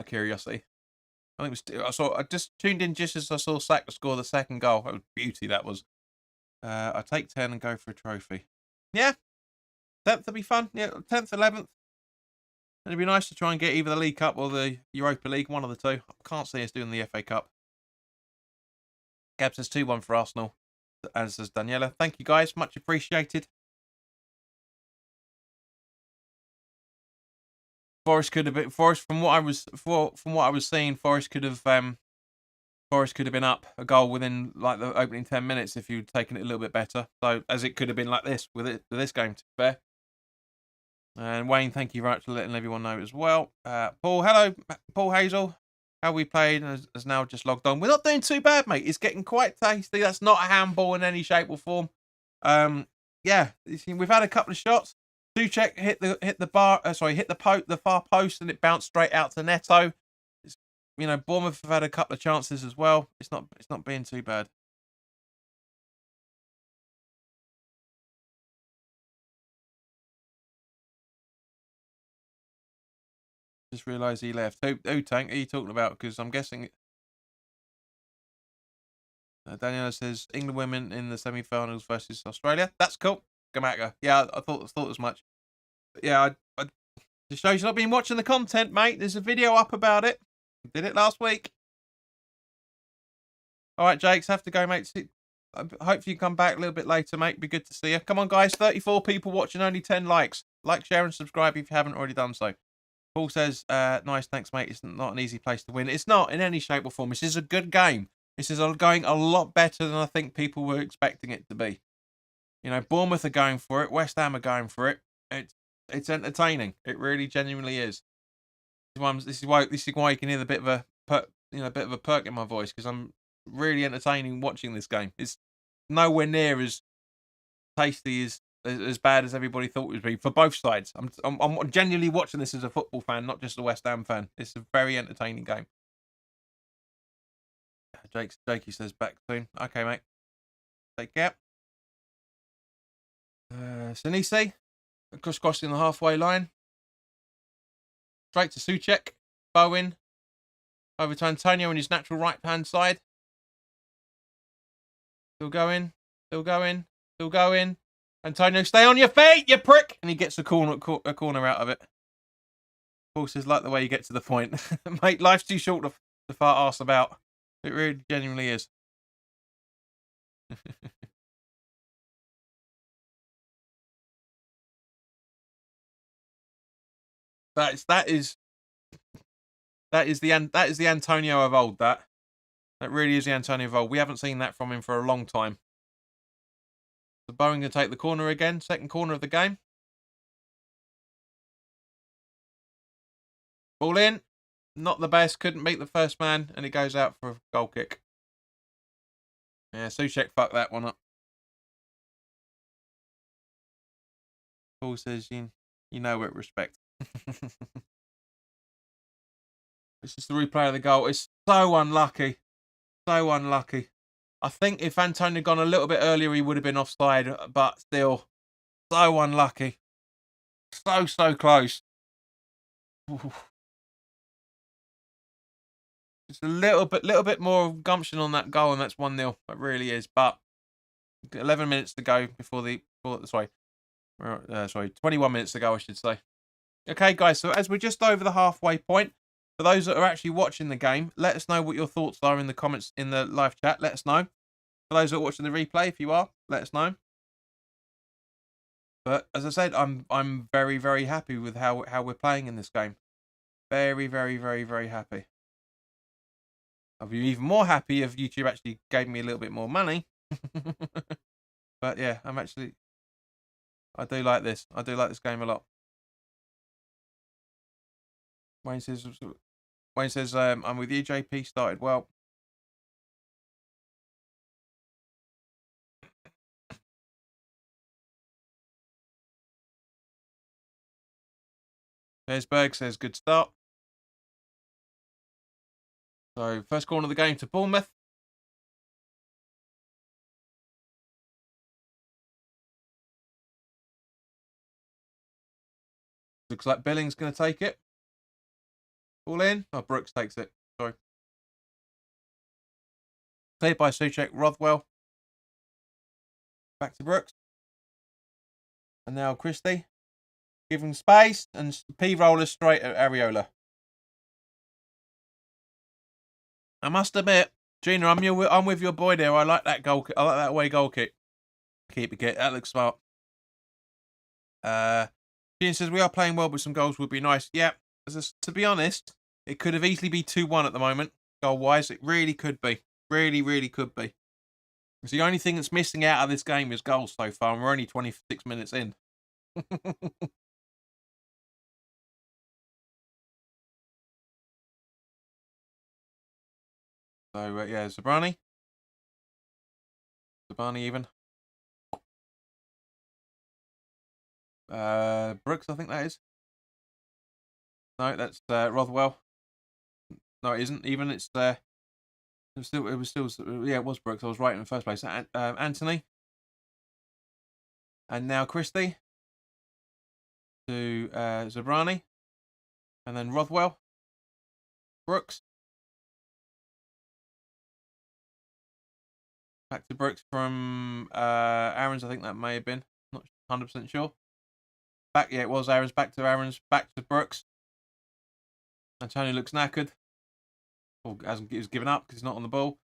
S1: curiosity. I think it was. I just tuned in just as I saw Saka score the second goal. That was beauty. That was. I take 10 and go for a trophy. Yeah, 10th will be fun. Yeah, 10th, 11th. It'd be nice to try and get either the League Cup or the Europa League, one of the two. I can't see us doing the FA Cup. Gab says 2-1 for Arsenal, as does Daniela. Thank you guys, much appreciated. Forest could have been from what I was seeing. Forest could have been up a goal within like the opening 10 minutes if you'd taken it a little bit better. So as it could have been like this with this game, to be fair. And Wayne, thank you very much for letting everyone know as well. Paul, hello. Paul Hazel. How we played and has now just logged on. We're not doing too bad, mate. It's getting quite tasty. That's not a handball in any shape or form. Yeah, we've had a couple of shots. Suchek hit the bar. Hit the far post, and it bounced straight out to Neto. Bournemouth have had a couple of chances as well. It's not being too bad. Just realised he left. Who Tank are you talking about? Because I'm guessing. Daniela says England women in the semi-finals versus Australia. That's cool. Gamaka. Yeah, I thought as much. But yeah, I just shows you've not been watching the content, mate. There's a video up about it. Did it last week. All right, Jakes, have to go, mate. Hopefully you come back a little bit later, mate. Be good to see you. Come on, guys. 34 people watching, only 10 likes. Like, share, and subscribe if you haven't already done so. Paul says, nice, thanks, mate. It's not an easy place to win. It's not in any shape or form. This is a good game. This is going a lot better than I think people were expecting it to be. Bournemouth are going for it. West Ham are going for it. It's entertaining. It really genuinely is. This is why you can hear the bit of a perk in my voice, because I'm really entertaining watching this game. It's nowhere near as tasty as bad as everybody thought it would be for both sides. I'm genuinely watching this as a football fan, not just a West Ham fan. It's a very entertaining game. Jakey says back soon. Okay, mate. Take care. Sinise, crossing the halfway line. Straight to Suchek. Bowen. Over to Antonio on his natural right-hand side. Still going. Antonio, stay on your feet, you prick! And he gets a corner out of it. Paul says, like the way you get to the point. Mate, life's too short to fart arse about. It really genuinely is. That is the Antonio of old. That really is the Antonio of old. We haven't seen that from him for a long time. So Bowen going to take the corner again. Second corner of the game. Ball in. Not the best. Couldn't beat the first man, and it goes out for a goal kick. Yeah, Suchek fucked that one up. Paul says you know what respect. It's just the replay of the goal. It's so unlucky. So unlucky. I think if Antonio had gone a little bit earlier, he would have been offside, but still, so unlucky. So close. Just a little bit more gumption on that goal, and that's 1-0. It really is. But 11 minutes to go before 21 minutes to go, I should say. Okay, guys. So as we're just over the halfway point, for those that are actually watching the game, let us know what your thoughts are in the comments in the live chat. Let us know. For those that are watching the replay, if you are, let us know. But as I said, I'm very, very happy with how we're playing in this game. Very, very, very, very happy. I'll be even more happy if YouTube actually gave me a little bit more money. But yeah, I do like this. I do like this game a lot. Wayne says, I'm with you, JP. Started well. Berg says, good start. So, first corner of the game to Bournemouth. Looks like Billing's going to take it. Ball in. Oh, Brooks takes it. Sorry. Cleared by Suchek. Rothwell. Back to Brooks. And now Christie. Give him space. And P-roller straight at Areola. I must admit, Gina, I'm with your boy there. I like that goal. I like that away goal kick. Keep it. That looks smart. Gina says we are playing well, but some goals would be nice. Yeah, to be honest, it could have easily be 2-1 at the moment, goal wise. It really could be. Really could be. It's the only thing that's missing out of this game is goals so far, and we're only 26 minutes in. So, yeah, Zabrani. Zabani even. Brooks, I think that is. No, that's Rothwell. No, it isn't even. It's it was still, yeah, it was Brooks. I was right in the first place. Anthony. And now Christie to Zabrani. And then Rothwell. Brooks. Back to Brooks from Aaron's, I think that may have been. Not 100% sure. Back, yeah, it was Aaron's. Back to Aaron's. Back to Brooks. Antonio looks knackered. Or hasn't, he's given up because he's not on the ball.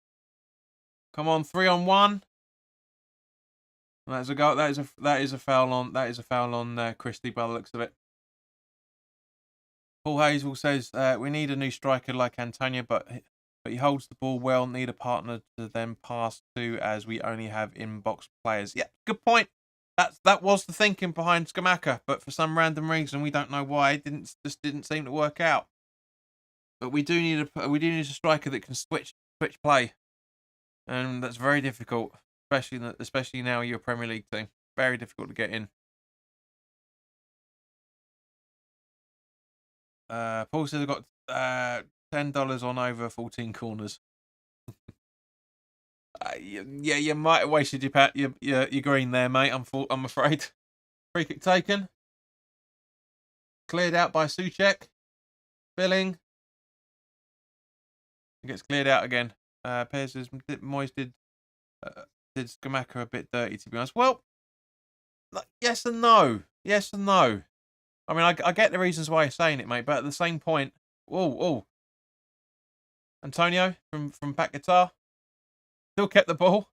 S1: Come on, 3-on-1. That's a goal. That is a foul on Christie by the looks of it. Paul Hazel says we need a new striker like Antonio, but he holds the ball well. Need a partner to then pass to, as we only have in-box players. Yeah, good point. That was the thinking behind Scamacca, but for some random reason we don't know why it didn't seem to work out. But we do need a striker that can switch play, and that's very difficult, especially now you're a Premier League team. Very difficult to get in. Paul says I've got $10 on over 14 corners. Yeah, you might have wasted your green there, mate. I'm afraid. Free kick taken. Cleared out by Souček. Billing. It gets cleared out again. Pears says Moyes did Scamacca a bit dirty, to be honest. Well, yes and no. Yes and no. I mean, I get the reasons why you're saying it, mate, but at the same point, Antonio from Pat Guitar still kept the ball.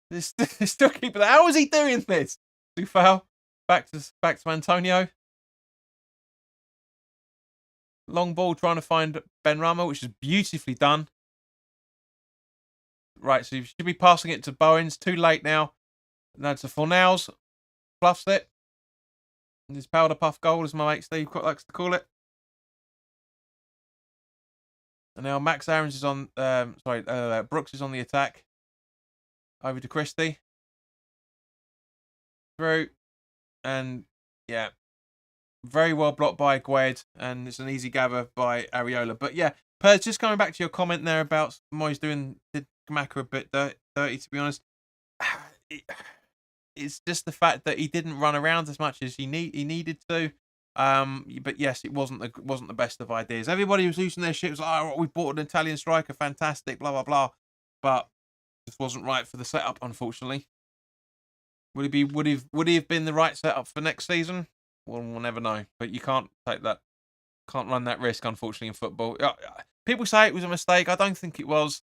S1: He's still keeping it. How is he doing this? Do foul. Back to Antonio. Long ball trying to find Benrahma, which is beautifully done. Right, so you should be passing it to Bowens. Too late now. That's a Fornals. Fluffs it. And his powder puff goal, as my mate Steve quite likes to call it. And now Max Aarons is on. Brooks is on the attack. Over to Christie. Through. And yeah, very well blocked by Gued, and it's an easy gather by Areola. But yeah, Pers, just coming back to your comment there about Moyes did Scamacca a bit dirty, to be honest. It's just the fact that he didn't run around as much as he needed to. But yes, it wasn't the best of ideas. Everybody was losing their shit. It was like, oh, we bought an Italian striker, fantastic, blah blah blah. But this wasn't right for the setup, unfortunately. Would he have been the right setup for next season? Well, we'll never know. But you can't run that risk, unfortunately, in football. People say it was a mistake. I don't think it was.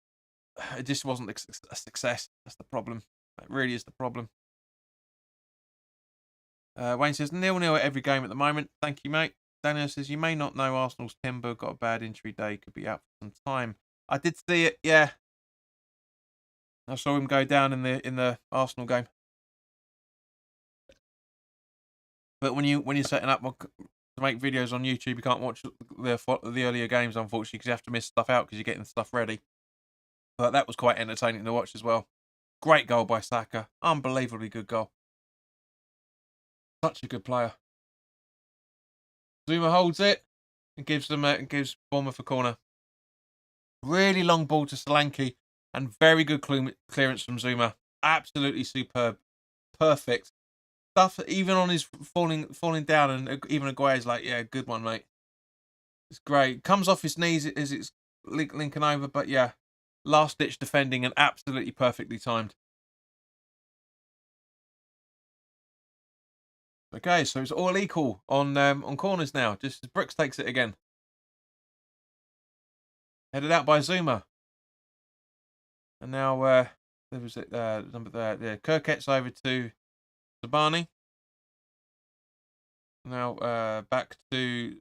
S1: It just wasn't a success. That's the problem. That really is the problem. Wayne says 0-0 at every game at the moment. Thank you, mate. Daniel says you may not know Arsenal's Timber got a bad injury day. Could be out for some time. I did see it. Yeah, I saw him go down in the Arsenal game. But when you're setting up to make videos on YouTube, you can't watch the earlier games, unfortunately, because you have to miss stuff out because you're getting stuff ready. But that was quite entertaining to watch as well. Great goal by Saka. Unbelievably good goal. Such a good player. Zuma holds it and gives Bournemouth a corner. Really long ball to Solanke and very good clearance from Zuma. Absolutely superb. Perfect. Stuff even on his falling down, and even Aguirre's like, yeah, good one, mate. It's great. Comes off his knees as it's linking over, but yeah, last ditch defending and absolutely perfectly timed. Okay, so it's all equal on corners now. Just as Brooks takes it again. Headed out by Zuma. And now there was number there. Yeah, Kirket's over to Zabani. Now back to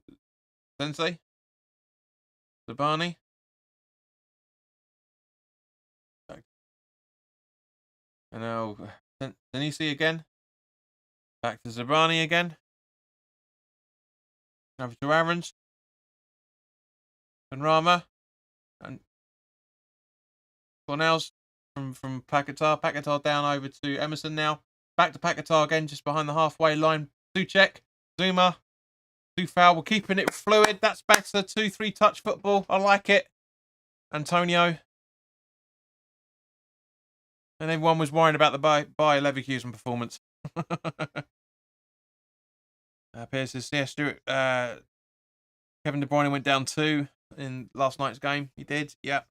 S1: Sensei. Zabani. And now Denisi again. Back to Zabani again. Over to Aarons. And Rama. And Cornell's from Paquetá. Paquetá down over to Emerson now. Back to Paquetá again, just behind the halfway line. Suchek, Zuma, Tufal. We're keeping it fluid. That's better. 2-3 touch football. I like it. Antonio. And everyone was worrying about the Bayer Leverkusen performance. Pierce says, yeah, Stuart, Kevin De Bruyne went down 2 in last night's game. He did, yeah.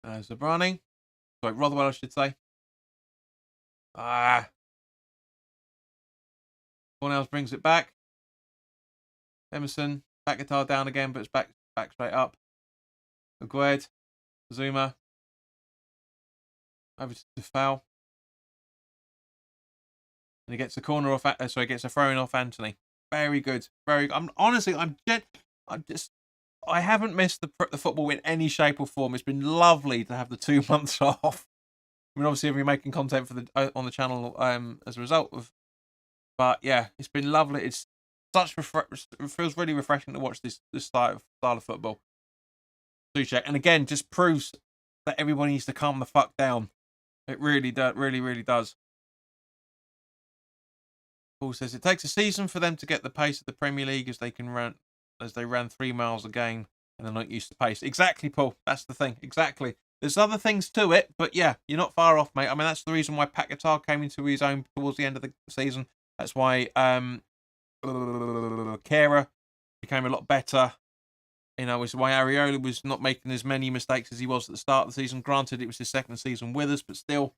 S1: Zabrani. Sorry, Rothwell, I should say. Cornells brings it back. Emerson, back guitar down again, but it's back straight up. Agued, Zuma. Over to foul. And he gets a corner off. Gets a throw in off Anthony. Very good. Very. I haven't missed the football in any shape or form. It's been lovely to have the 2 months off. I mean, obviously, I've been making content for on the channel as a result of. But yeah, it's been lovely. It's it feels really refreshing to watch this style of football. Suchek, and again, just proves that everybody needs to calm the fuck down. It really does. Really does. Paul says it takes a season for them to get the pace of the Premier League as they ran 3 miles a game and they're not used to pace. Exactly, Paul. That's the thing. Exactly. There's other things to it, but yeah, you're not far off, mate. I mean, that's the reason why Paquetá came into his own towards the end of the season. That's why Kera became a lot better. You know, it's why Areola was not making as many mistakes as he was at the start of the season. Granted, it was his second season with us, but still.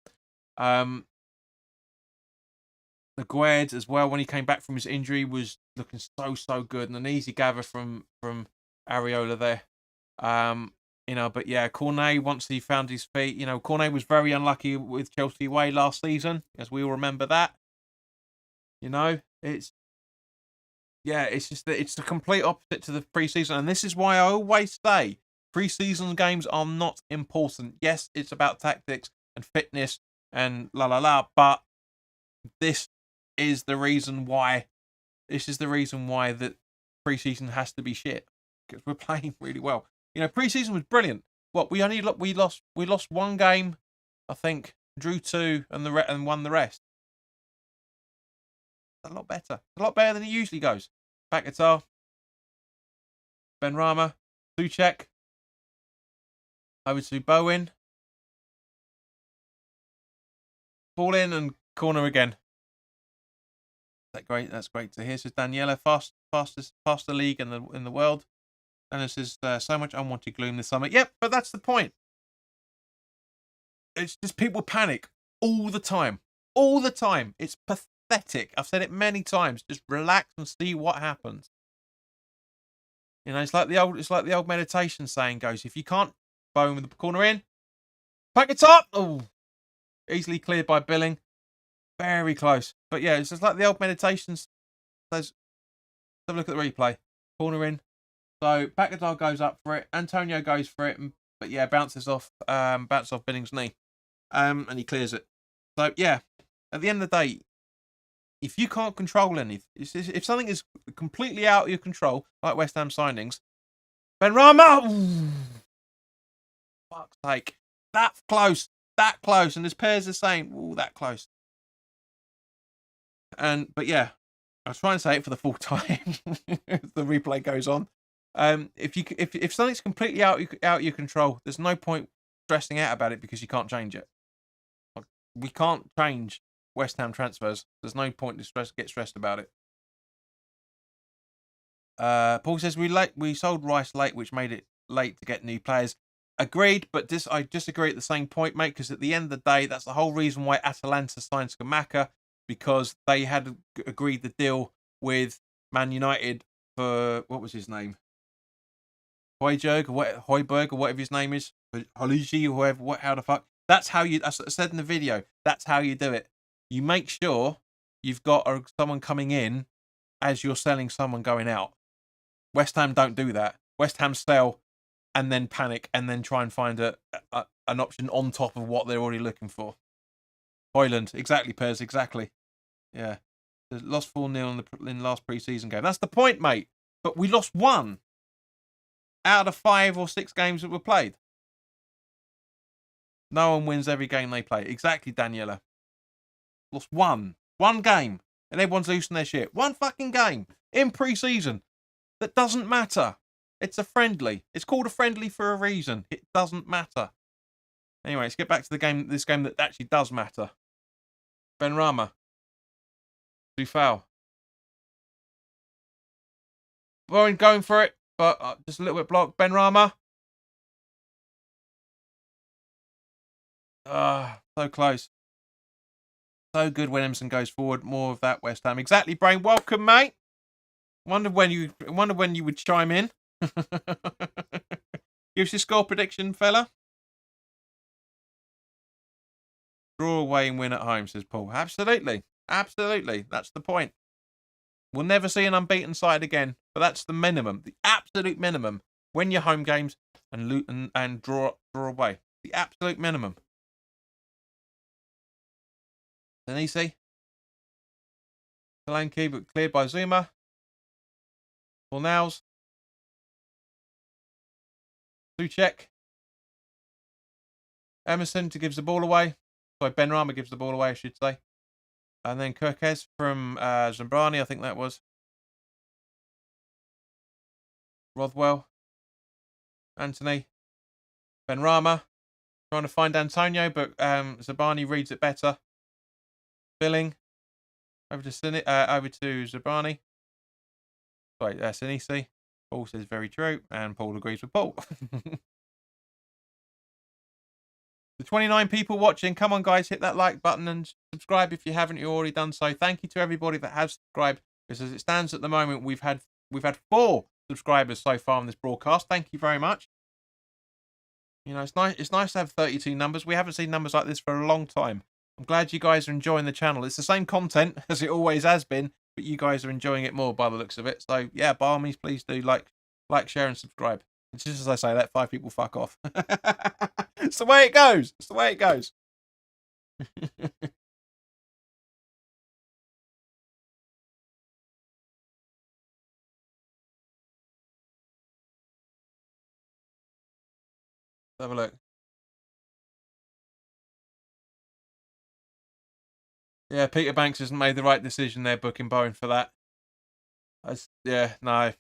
S1: Agued as well, when he came back from his injury, was looking so good, and an easy gather from Areola there. You know, but yeah, Cornet, once he found his feet, you know, Cornet was very unlucky with Chelsea away last season, as we all remember that. You know, it's just that it's the complete opposite to the pre-season, and this is why I always say pre-season games are not important. Yes, it's about tactics and fitness and but this is the reason why. This is the reason why that pre-season has to be shit, because we're playing really well. You know, pre-season was brilliant. What we lost 1 game, I think, drew 2, and won the rest. A lot better. A lot better than it usually goes. Back guitar. Benrahma. Suchek. Over to Bowen. Ball in and corner again. That's great to hear. Says Daniela, fastest league in the world. And this is so much unwanted gloom this summer. Yep, but that's the point. It's just people panic all the time. All the time. It's pathetic. I've said it many times. Just relax and see what happens. You know, it's like the old meditation saying goes: if you can't bone with the corner in, pack it up. Oh, easily cleared by Billing. Very close. But yeah, it's just like the old meditations says. Have a look at the replay. Corner in. So Paquetá goes up for it. Antonio goes for it, but yeah, bounces off Billing's knee, and he clears it. So yeah, at the end of the day, if you can't control anything, if something is completely out of your control, like West Ham signings, Benrahma, fuck's sake, that close, and his pairs are saying, ooh, that close. But yeah, I was trying to say it for the full time. The replay goes on. If something's completely out of your control, there's no point stressing out about it because you can't change it. We can't change West Ham transfers. There's no point to get stressed about it. Paul says we sold Rice late, which made it late to get new players. Agreed, but I disagree at the same point, mate, because at the end of the day, that's the whole reason why Atalanta signed Scamacca, because they had agreed the deal with Man United for, what was his name? Højbjerg or whatever his name is. Haluji or whoever, how the fuck. That's how you, as I said in the video, that's how you do it. You make sure you've got someone coming in as you're selling someone going out. West Ham don't do that. West Ham sell and then panic and then try and find an option on top of what they're already looking for. Hoyland, exactly, Pers, exactly. Yeah. They lost 4-0 in last pre-season game. That's the point, mate. But we lost 1. out of the 5 or 6 games that were played. No one wins every game they play. Exactly, Daniela. Lost one game, and everyone's losing their shit. One fucking game in pre-season. That doesn't matter. It's a friendly. It's called a friendly for a reason. It doesn't matter. Anyway, let's get back to the game. This game that actually does matter. Benrahma. Do foul. Bowen going for it, but just a little bit blocked. Benrahma. So close. So good when Emerson goes forward. More of that, West Ham. Exactly, Brain. Welcome, mate. Wonder when you would chime in. Give us your score prediction, fella. Draw away and win at home, says Paul. Absolutely. Absolutely. That's the point. We'll never see an unbeaten side again, but that's the minimum. The absolute minimum. Win your home games and draw away. The absolute minimum. Denisi. Solanke, but cleared by Zuma. Fornals. Suchek. Emerson gives the ball away. Sorry, Benrahma gives the ball away, I should say. And then Kirkes from Zambrani, I think that was. Rothwell. Anthony. Benrahma. Trying to find Antonio, but Zabani reads it better. Billing. Over to Zabani. Sorry, Sinisi. Paul says very true, and Paul agrees with Paul. The 29 people watching, come on guys, hit that like button and subscribe if you haven't already done so. Thank you to everybody that has subscribed, because as it stands at the moment, we've had 4 subscribers so far on this broadcast. Thank you very much. You know, it's nice to have 32 numbers. We haven't seen numbers like this for a long time. I'm glad you guys are enjoying the channel. It's the same content as it always has been, but you guys are enjoying it more by the looks of it. So yeah, by all means, please do like, share, and subscribe. It's just as I say, let 5 people fuck off. It's the way it goes. It's the way it goes. Let's have a look. Yeah, Peter Banks hasn't made the right decision there, booking Bowen for that. Yeah, no.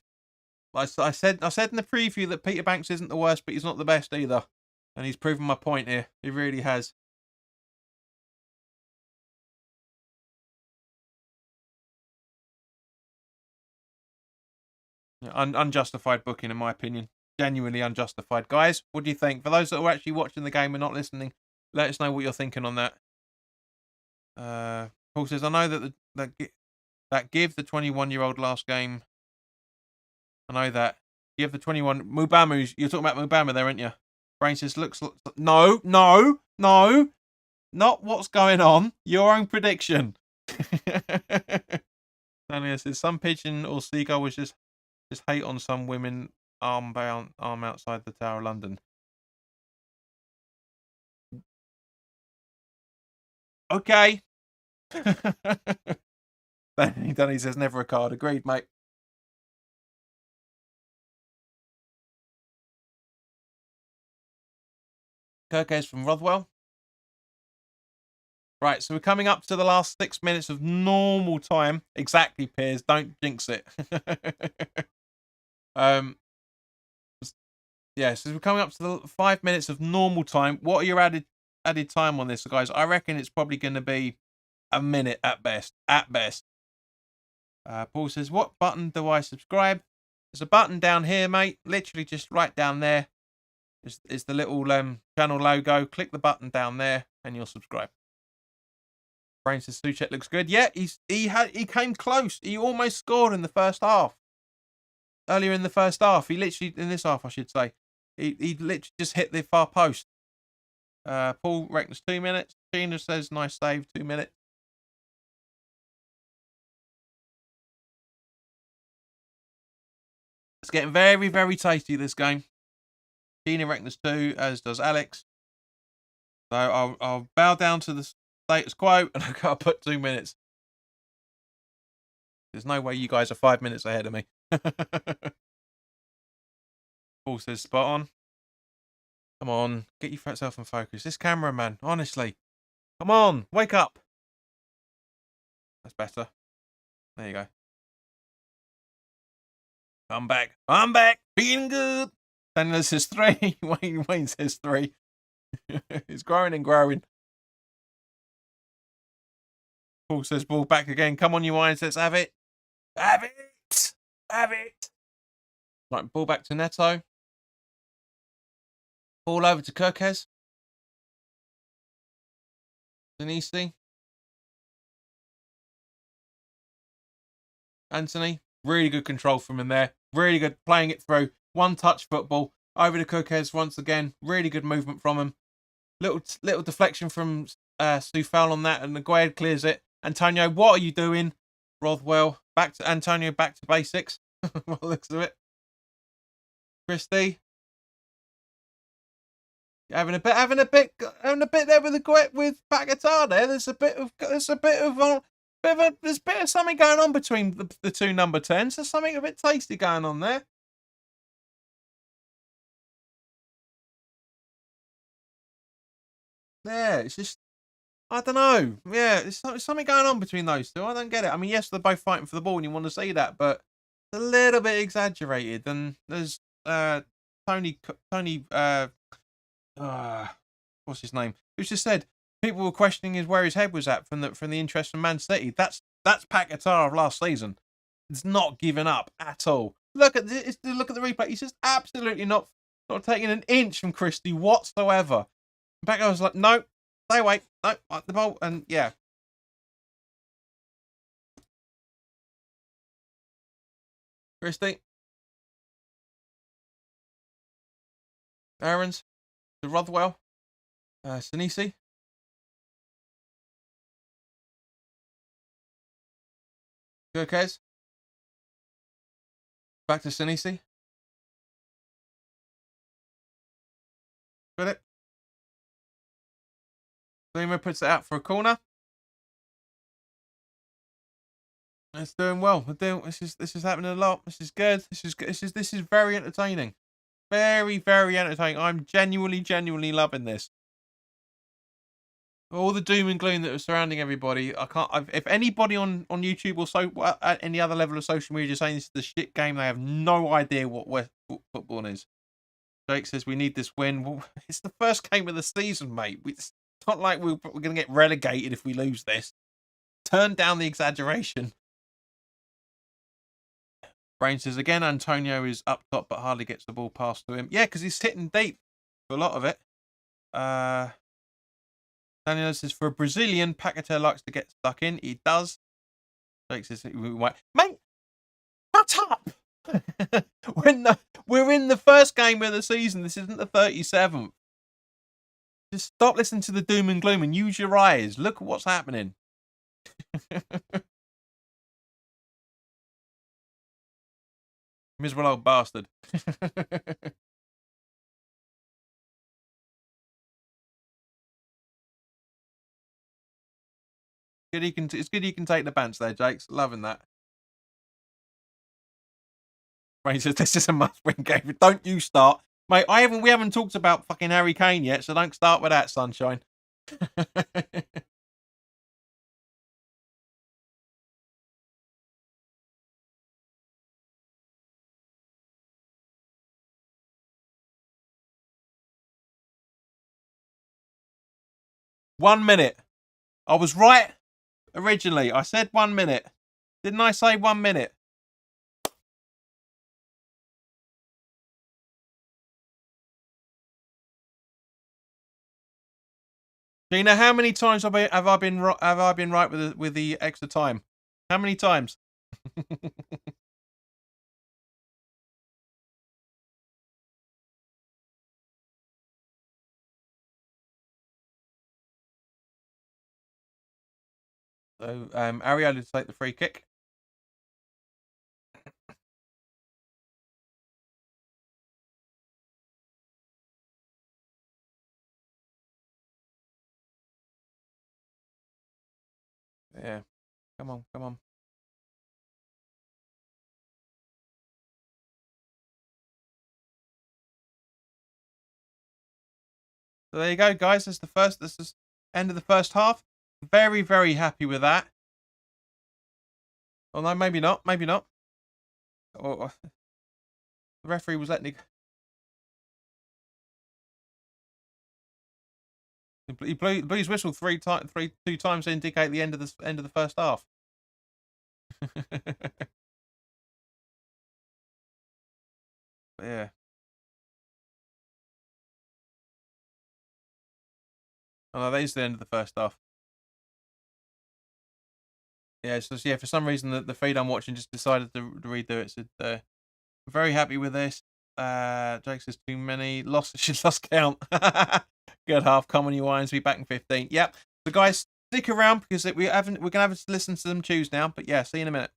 S1: I said in the preview that Peter Banks isn't the worst, but he's not the best either. And he's proven my point here. He really has. Yeah, unjustified booking, in my opinion. Genuinely unjustified. Guys, what do you think? For those that are actually watching the game and not listening, let us know what you're thinking on that. Paul says, I know that give the 21-year-old last game. I know that. Give the 21... Mubamu, you're talking about Mubama there, aren't you? Brain says, looks... No. Not what's going on. Your own prediction. Daniel says, some pigeon or seagull was just hate on some women arm outside the Tower of London. Okay. Danny says, never a card. Agreed, mate. Kirkes from Rothwell. Right, so we're coming up to the last 6 minutes of normal time. Exactly, Piers. Don't jinx it. Yeah, so we're coming up to the 5 minutes of normal time. What are your added time on this, guys? I reckon it's probably going to be a minute at best. At best. Paul says, what button do I subscribe? There's a button down here, mate. Literally just right down there. Is the little channel logo. Click the button down there and you'll subscribe. Brain says Suchek looks good. Yeah, he came close. He almost scored in the first half. Earlier in the first half. He literally, in this half I should say, he literally just hit the far post. Paul reckons 2 minutes. Gina says nice save, 2 minutes. It's getting very, very tasty, this game. Gina reckons 2, as does Alex. So I'll bow down to the status quo and I'll put 2 minutes. There's no way you guys are 5 minutes ahead of me. Paul says spot on. Come on, get yourself in focus. This cameraman, honestly. Come on, wake up. That's better. There you go. I'm back. I'm back. Feeling good. Daniel says 3. Wayne says 3. It's growing and growing. Paul says ball back again. Come on, you Wines. Let's have it. Have it. Have it. Right, ball back to Neto. Ball over to Kirkes. Denise. Anthony. Really good control from him there. Really good playing it through. One touch football. Over to Kirkes once again. Really good movement from him. Little deflection from Soufal on that, and Aguerd clears it. Antonio, what are you doing? Rothwell, back to Antonio, back to basics. What looks of it. Christie. Having a bit there with Paquetá there. There's a bit of something going on between the two number 10s. There's something a bit tasty going on there. Yeah, it's just, I don't know. Yeah, there's something going on between those two. I don't get it. I mean, yes, they're both fighting for the ball, and you want to see that, but it's a little bit exaggerated. And there's Tony. What's his name? Who's just said people were questioning where his head was at from the interest from Man City. That's Paquetá of last season. It's not given up at all. Look at the replay. He's just absolutely not taking an inch from Christie whatsoever. Back, I was like, no, stay away, no, the ball, and yeah. Christie. Aarons. To Rothwell. Sinisi. Kirkes. Back to Sinisi. Got it. Zuma puts it out for a corner. It's doing well. This is happening a lot. This is good. This is very entertaining. Very, very entertaining. I'm genuinely loving this. All the doom and gloom that was surrounding everybody. If anybody on YouTube or at any other level of social media saying this is the shit game, they have no idea what football is. Jake says we need this win. Well, it's the first game of the season, mate. It's not like we're going to get relegated if we lose this. Turn down the exaggeration. Brain says again, Antonio is up top but hardly gets the ball passed to him. Yeah, because he's sitting deep for a lot of it. Daniel says for a Brazilian, Paquetá likes to get stuck in. He does. Jake says, mate, shut up. We're in the first game of the season. This isn't the 37th. Just stop listening to the doom and gloom and use your eyes. Look at what's happening. Miserable old bastard. It's good you can take the bants there, Jakes. Loving that. Ray says this is a must-win game. Don't you start, mate. We haven't talked about fucking Harry Kane yet, so don't start with that, sunshine. One minute. I was right originally. I said 1 minute. Didn't I say 1 minute? Gina, how many times have I been right with the extra time? How many times? So Ariel to take the free kick. Yeah. Come on. there you go, guys. This is end of the first half. Very, very happy with that. Oh no, maybe not. Maybe not. Oh, the referee was letting it. He blew his whistle two times to indicate the end of the first half. Yeah. Oh no, that is the end of the first half. Yeah, it's just, yeah, for some reason the feed I'm watching just decided to redo it. So very happy with this. Jake says too many. She's lost count. Good half. Come on, you Irons. Be back in 15. Yep. So guys, stick around because we're gonna have to listen to them choose now. But yeah, see you in a minute.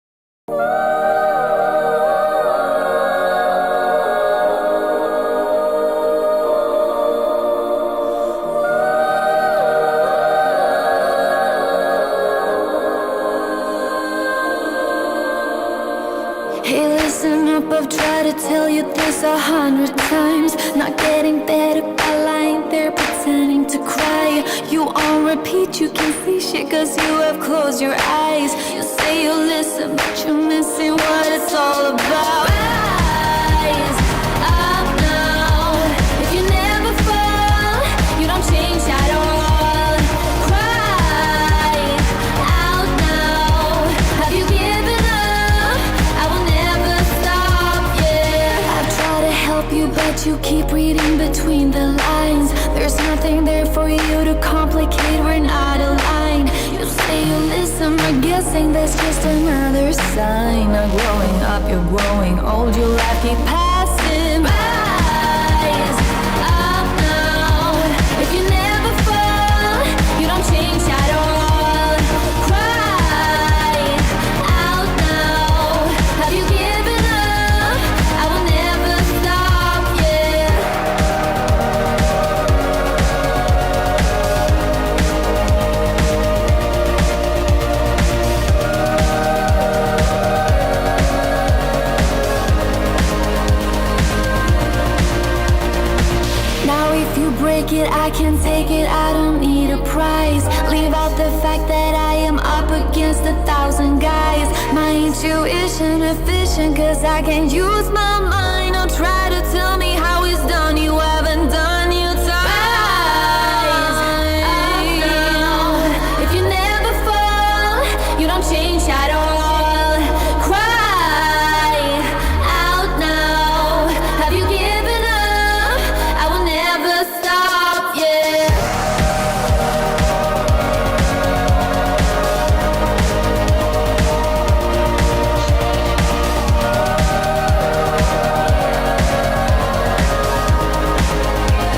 S2: Hey, listen up, I've tried to tell you this 100 times. Not getting better by lying there pretending to cry. You on repeat, you can see shit cause you have closed your eyes. You say you listen, but you're missing what it's all about. Rise up now. If you never fall, you don't change at all. Cry out now. Have you given up? I will never stop, yeah. I try to help you, but you keep reading between the lines. There's nothing there for you to complicate, we're not aligned. You say you listen, but guessing that's just another sign. Not growing up, you're growing old, your life keep passing. Rise up now. If you never fall, you don't change at all. Cry out now. Have you given up? I will never stop, yeah. Now if you break it, I can take it, I don't need a prize. Leave out the fact that I am up against 1,000 guys. My intuition efficient cause I can't use my mind. Don't try to tell me how it's done, you haven't done your time. Rise up now. If you never fall, you don't change at all. Cry out now. Have you given up? I will never stop, yeah.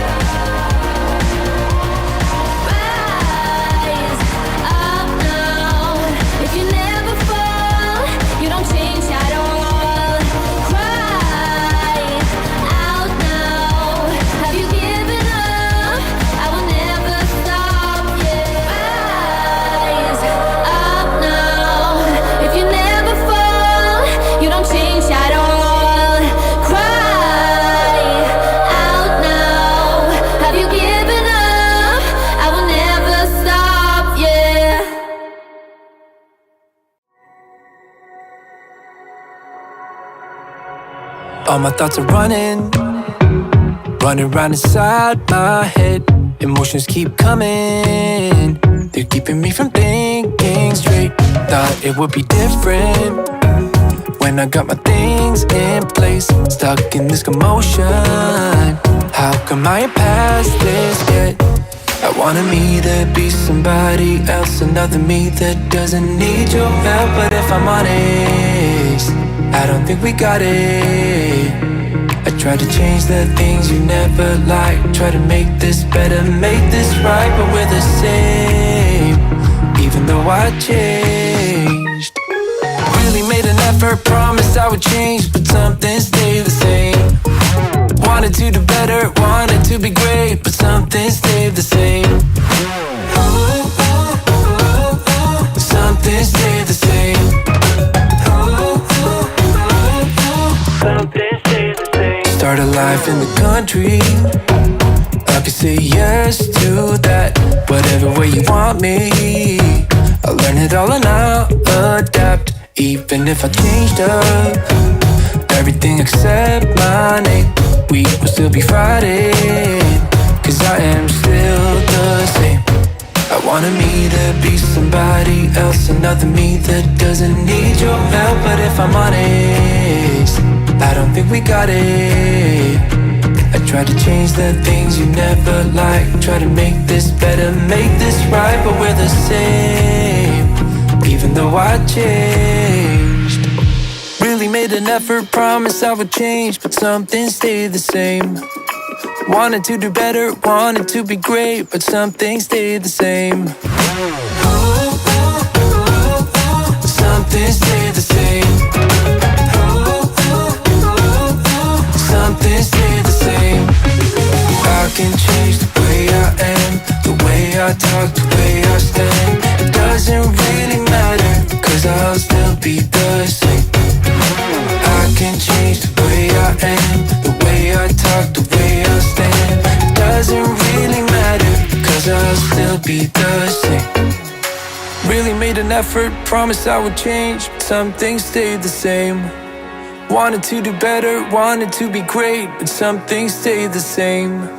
S2: Rise up now. If you never fall, you don't change at all. Cry out now. Have you given up? I will never stop, yeah. Rise up now. If you never fall, you don't change at all. Cry out now. Have you given up? I will never stop, yeah.
S3: All my thoughts are running round inside my head. Emotions keep coming, they're keeping me from thinking straight. Thought it would be different when I got my things in place. Stuck in this commotion, how come I ain't past this yet? I wanted me to be somebody else, another me that doesn't need your help. But if I'm honest, I don't think we got it. I try to change the things you never liked, try to make this better, make this right, but we're the same, even though I changed. Really made an effort, promised I would change, but something stayed the same. Wanted to do better, wanted to be great, but something stayed the same. Something stayed the same. Something stayed the same. Started life in the country, I can say yes to that, whatever way you want me. I learn it all and I'll adapt. Even if I changed up everything except my name, we will still be fighting, cause I am still the same. I wanted me to be somebody else, another me that doesn't need your help. But if I'm honest, I don't think we got it. I tried to change the things you never liked, try to make this better, make this right, but we're the same, even though I changed. Really made an effort, promised I would change, but something stayed the same. Wanted to do better, wanted to be great, but something stayed the same. Something stayed the same. Something stayed the same. I can change the way I am, the way I talk, the way I stand. It doesn't really matter, cause I'll still be the same. I can change the way I am, the way I talk, the way I stand. It doesn't really matter, cause I'll still be the same. Really made an effort, promised I would change, but some things stayed the same. Wanted to do better, wanted to be great, but some things stayed the same.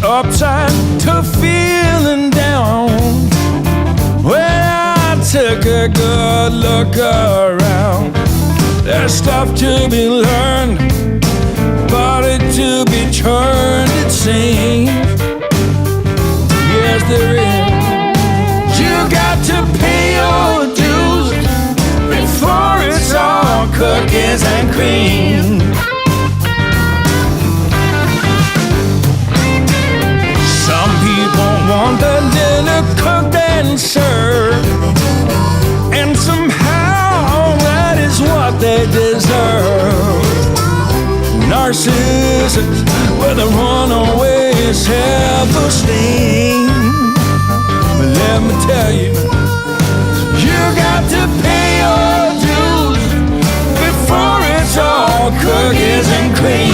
S4: Upside to feeling down when I took a good look around. There's stuff to be learned, body to be turned, it seems. Yes, there is. You got to pay your dues before it's all cookies and cream. Want the dinner cooked and served, and somehow that is what they deserve. Narcissists with a runaway self-esteem. But let me tell you, you got to pay your dues before it's all cookies and cream.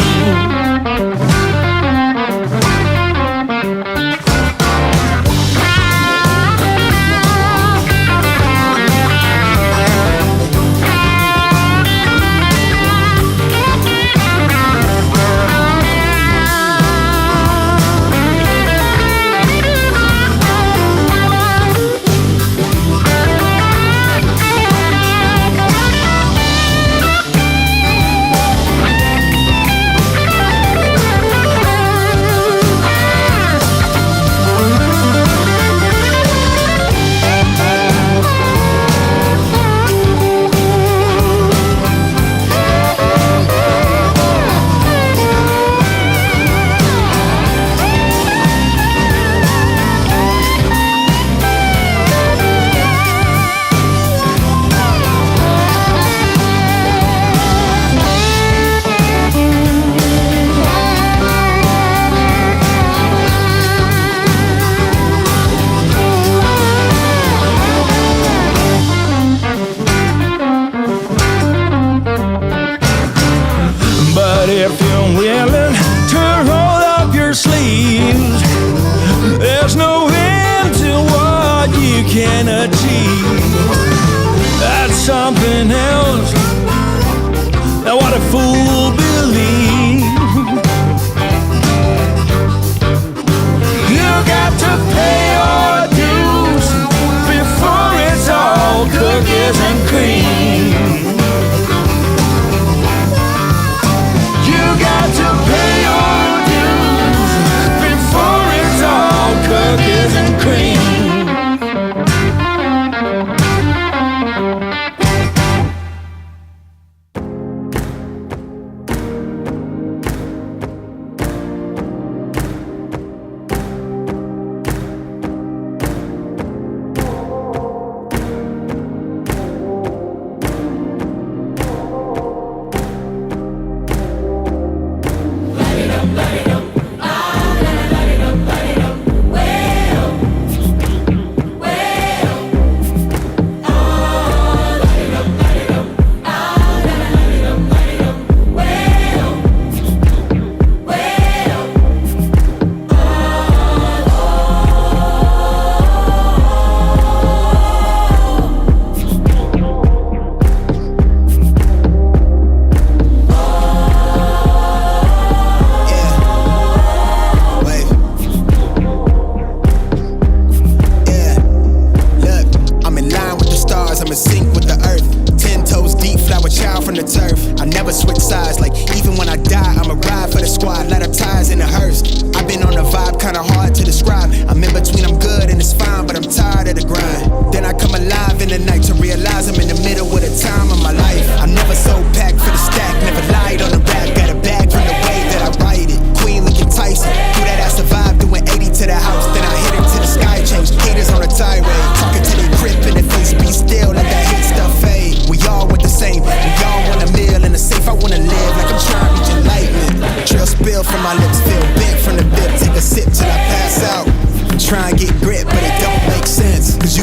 S4: Something else than what a fool believes. You got to pay your dues before it's all cookies and cream. You got to pay your dues before it's all cookies and cream.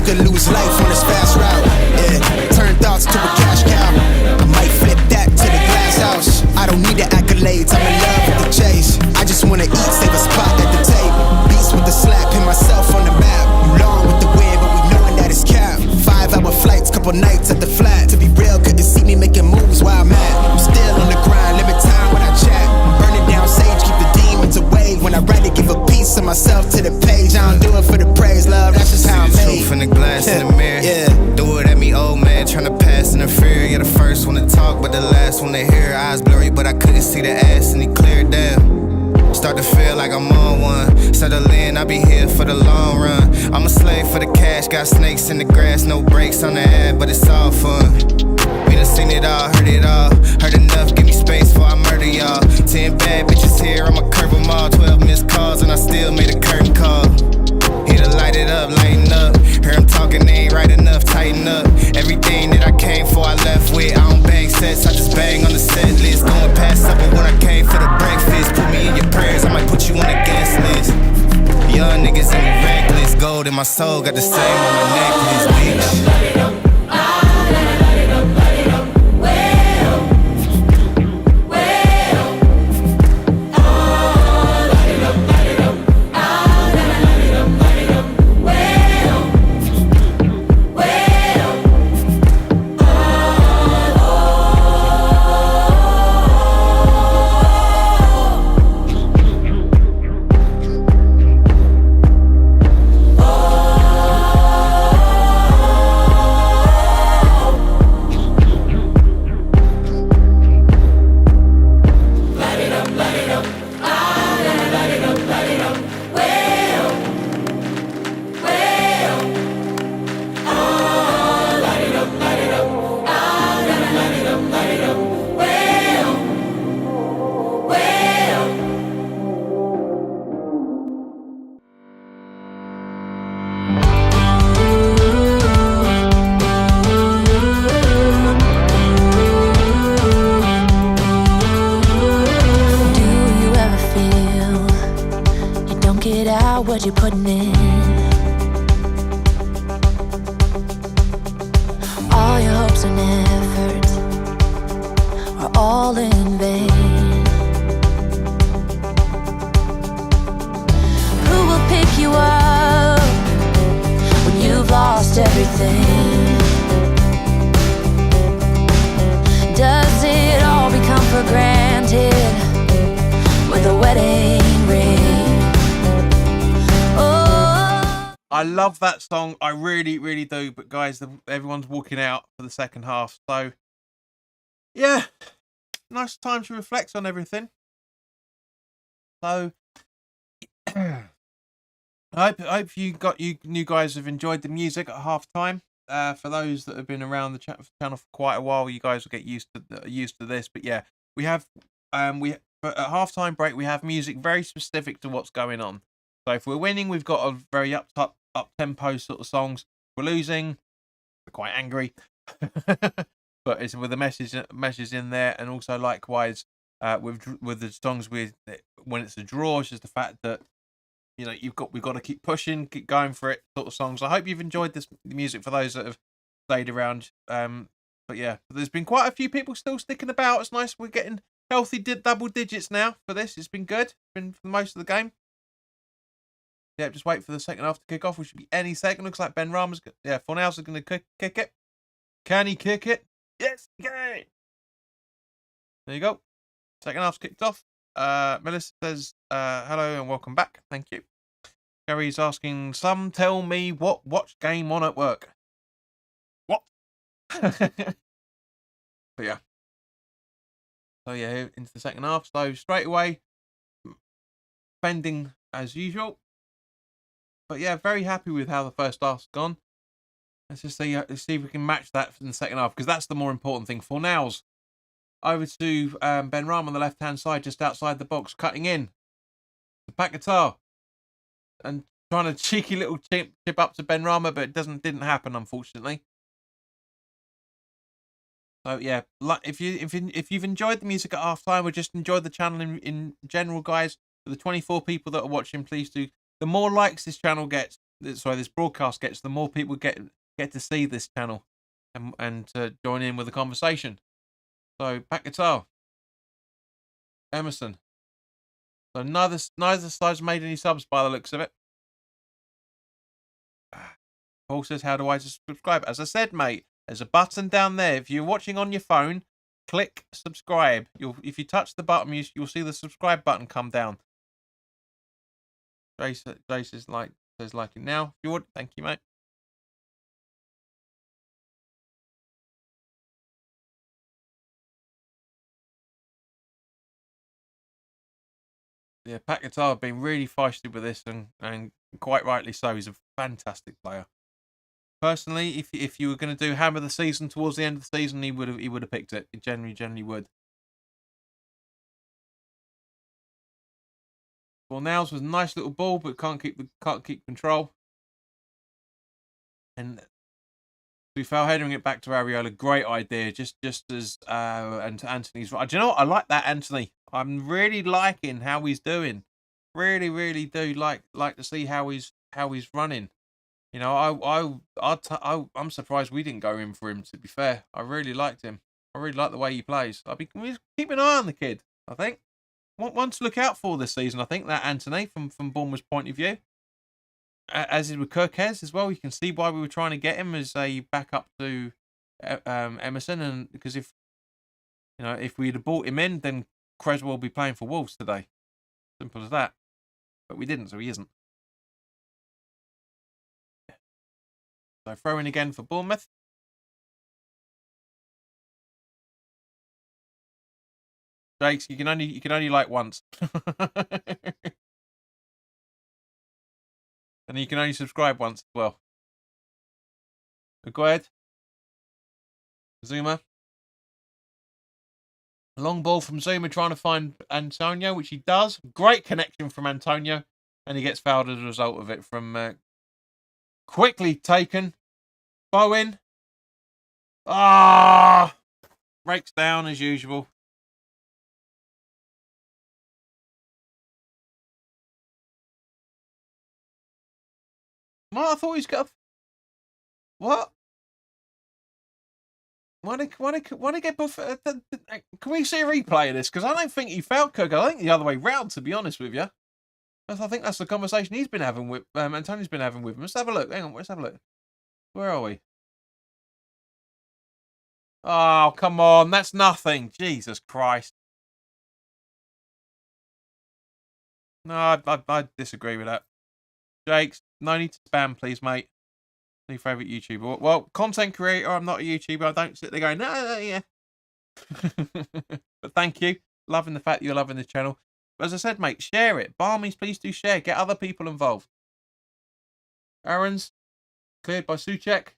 S5: could lose life on this fast route. Yeah, turn thoughts to a cash cow. I might flip that to the glass house. I don't need the accolades, I'm in love with the chase. I just wanna eat, save a spot at the table. Beats with the slap, pin myself on the map. You long with the wind, but we knowing that it's cap. 5-hour flights, couple nights at the flat. To be real, couldn't see me making moves while I'm at. I'm still on the grind, limit time when I chat. I'm burning down sage, keep the demons away. When I write it, give a piece of myself to the page. I don't do it for the praise, love, that's just how I'm made.
S6: Truth in the glass in the mirror.
S5: Yeah.
S6: Do it at me, old man, tryna pass in the fear. You're the first one to talk, but the last one to hear. Eyes blurry, but I couldn't see the ass, and he cleared down. Start to feel like I'm on one. Settle in, I'll be here for the long run. I'm a slave for the cash, got snakes in the grass, no brakes on the ad, but it's all fun. We done seen it all, heard it all. Heard enough, give me space before I murder y'all. 10 bad bitches here, I'ma curb them all. 12 missed calls, and I still made a curtain call. Here to light it up, lighten up. Hear him talking, they ain't right enough, tighten up. Everything that I came for, I left with. I don't bang sets, I just bang on the set list. Going past supper when I came for the breakfast. Put me in your prayers, I might put you on the guest list. Young niggas in me reckless. Gold in my soul, got the same on my necklace, bitch.
S2: What you're putting in, all your hopes and efforts are all in vain. Who will pick you up when you've lost everything? Does it all become for granted with a wedding ring?
S1: I love that song. I really, really do. But guys, everyone's walking out for the second half. So, yeah, nice time to reflect on everything. So, I hope you guys have enjoyed the music at half time. For those that have been around the channel for quite a while, you guys will get used to this. But yeah, we have at halftime break we have music very specific to what's going on. So if we're winning, we've got a very up tempo sort of songs. If we're losing, we're quite angry, but it's with a message in there, and also likewise with the songs when it's a draw, it's just the fact that we've got to keep pushing, keep going for it sort of songs. I hope you've enjoyed the music for those that have stayed around. But yeah, there's been quite a few people still sticking about. It's nice. We're getting healthy double digits now for this. It's been good. It's been for most of the game. Yeah, just wait for the second half to kick off. We should be any second. Looks like Ben Rama's Fornals is going to kick it. Can he kick it? Yes, he can. There you go. Second half's kicked off. Melissa says, hello and welcome back. Thank you. Gary's asking, some tell me what watch game on at work. What? But yeah. So yeah, into the second half. So straight away, fending as usual. But yeah, very happy with how the first half's gone. Let's just see if we can match that in the second half, because that's the more important thing. Fornals over to Ben Ram on the left-hand side, just outside the box, cutting in. The back guitar. And trying a cheeky little chip up to Ben Rama, but it didn't happen, unfortunately. So yeah, if you've enjoyed the music at halftime, or just enjoyed the channel in general, guys, for the 24 people that are watching, please do. The more likes this channel gets, this broadcast gets, the more people get to see this channel and join in with the conversation. So back guitar, Emerson. So neither side's made any subs by the looks of it. Paul says, how do I subscribe? As I said, mate, there's a button down there. If you're watching on your phone, click subscribe. If you touch the button, you'll see the subscribe button come down. Jace says like it now. If you would, thank you, mate. Yeah, Pat Guitar have been really feisty with this, and quite rightly so. He's a fantastic player. Personally, if you were going to do Hammer of the Season towards the end of the season, he would have picked it. He generally would. Well, Nails was a nice little ball, but can't keep control. And we fell heading it back to Areola. Great idea. Just as and Anthony's right. Do you know what? I like that, Anthony. I'm really liking how he's doing. Really do like to see how he's running. You know, I'm surprised we didn't go in for him, to be fair. I really liked him. I really like the way he plays. We'll keep an eye on the kid, I think. One to look out for this season, I think, that Anthony, from Bournemouth's point of view. As is with Kirkes as well. You can see why we were trying to get him as a backup to Emerson. And because if we'd have bought him in, then Creswell will be playing for Wolves today. Simple as that. But we didn't, so he isn't. So throw in again for Bournemouth. Jakes, you can only like once. And you can only subscribe once as well. Go ahead. Zuma. A long ball from Zuma trying to find Antonio, which he does. Great connection from Antonio. And he gets fouled as a result of it from quickly taken. Bowen. Breaks down as usual. What? I thought he's got. What? Why did get buff? Can we see a replay of this? Because I don't think he fouled Kirk. I think the other way round, to be honest with you. I think that's the conversation he's been having with Antonio's been having with him. Let's have a look. Hang on, let's have a look. Where are we? Oh, come on. That's nothing. Jesus Christ. No, I disagree with that. Jakes, no need to spam, please, mate. New favourite YouTuber. Well, content creator. I'm not a YouTuber. I don't sit there going, no, yeah. But thank you. Loving the fact that you're loving this channel. But as I said, mate, share it. Barmies, please do share. Get other people involved. Aaron's cleared by Suchek.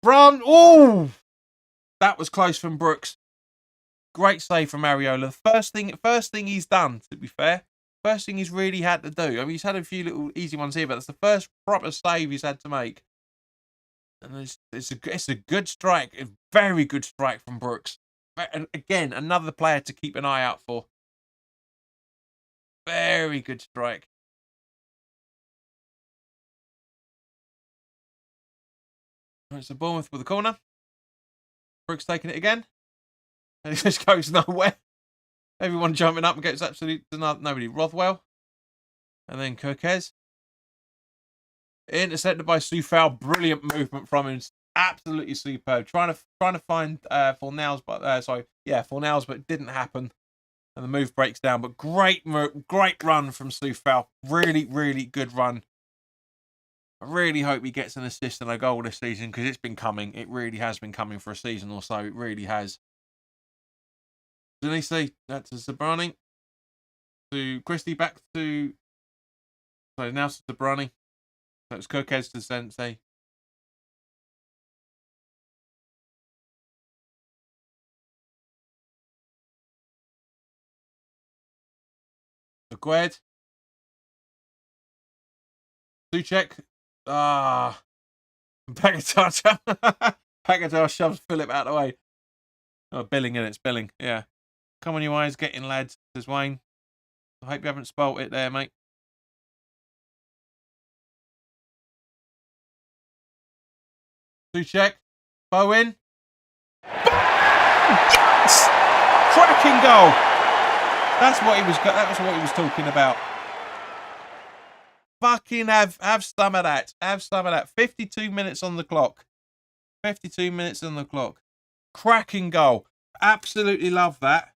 S1: Run. Oh, that was close from Brooks. Great save from Areola. First thing he's done, to be fair. First thing he's really had to do. I mean, he's had a few little easy ones here, but that's the first proper save he's had to make. And it's a good strike, a very good strike from Brooks. And again, another player to keep an eye out for. Very good strike. It's the Bournemouth with the corner. Brooks taking it again. And it just goes nowhere. Everyone jumping up and gets absolutely nobody. Rothwell. And then Kirkes. Intercepted by Sufal. Brilliant movement from him. Absolutely superb. Trying to find Fornals, but Fornals, but it didn't happen. And the move breaks down. But great run from Sufal. Really, really good run. I really hope he gets an assist and a goal this season, because it's been coming. It really has been coming for a season or so. It really has. Zanisi, that's to Zabrani. To Christie, back to... So now to Zabrani. So it's Kirkes to Sensei. Agued. Suchek. Pagatar shoves Philip out of the way. Oh, Billing, in it's Billing. Yeah. Come on, you eyes, get in, lads, says Wayne. I hope you haven't spoilt it there, mate. Suchek. Bowen. Yes! Cracking goal. That was what he was talking about. Fucking have some of that. Have some of that. 52 minutes on the clock. 52 minutes on the clock. Cracking goal. Absolutely love that.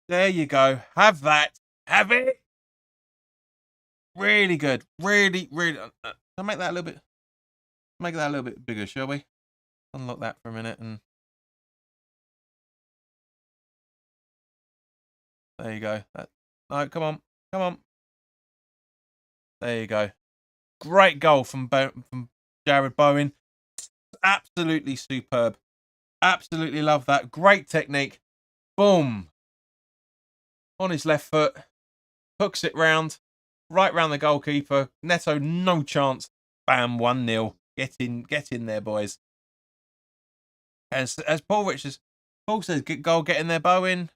S1: There you go. Have that. Have it. Really good. Really. I'll make that a little bit bigger, shall we? Unlock that for a minute and there you go. No, come on. There you go. Great goal from Jared Bowen. Absolutely superb. Absolutely love that. Great technique. Boom. On his left foot. Hooks it round. Right round the goalkeeper. Neto, no chance. Bam, 1-0. Get in there, boys. As Paul says, good goal, get in there, Bowen.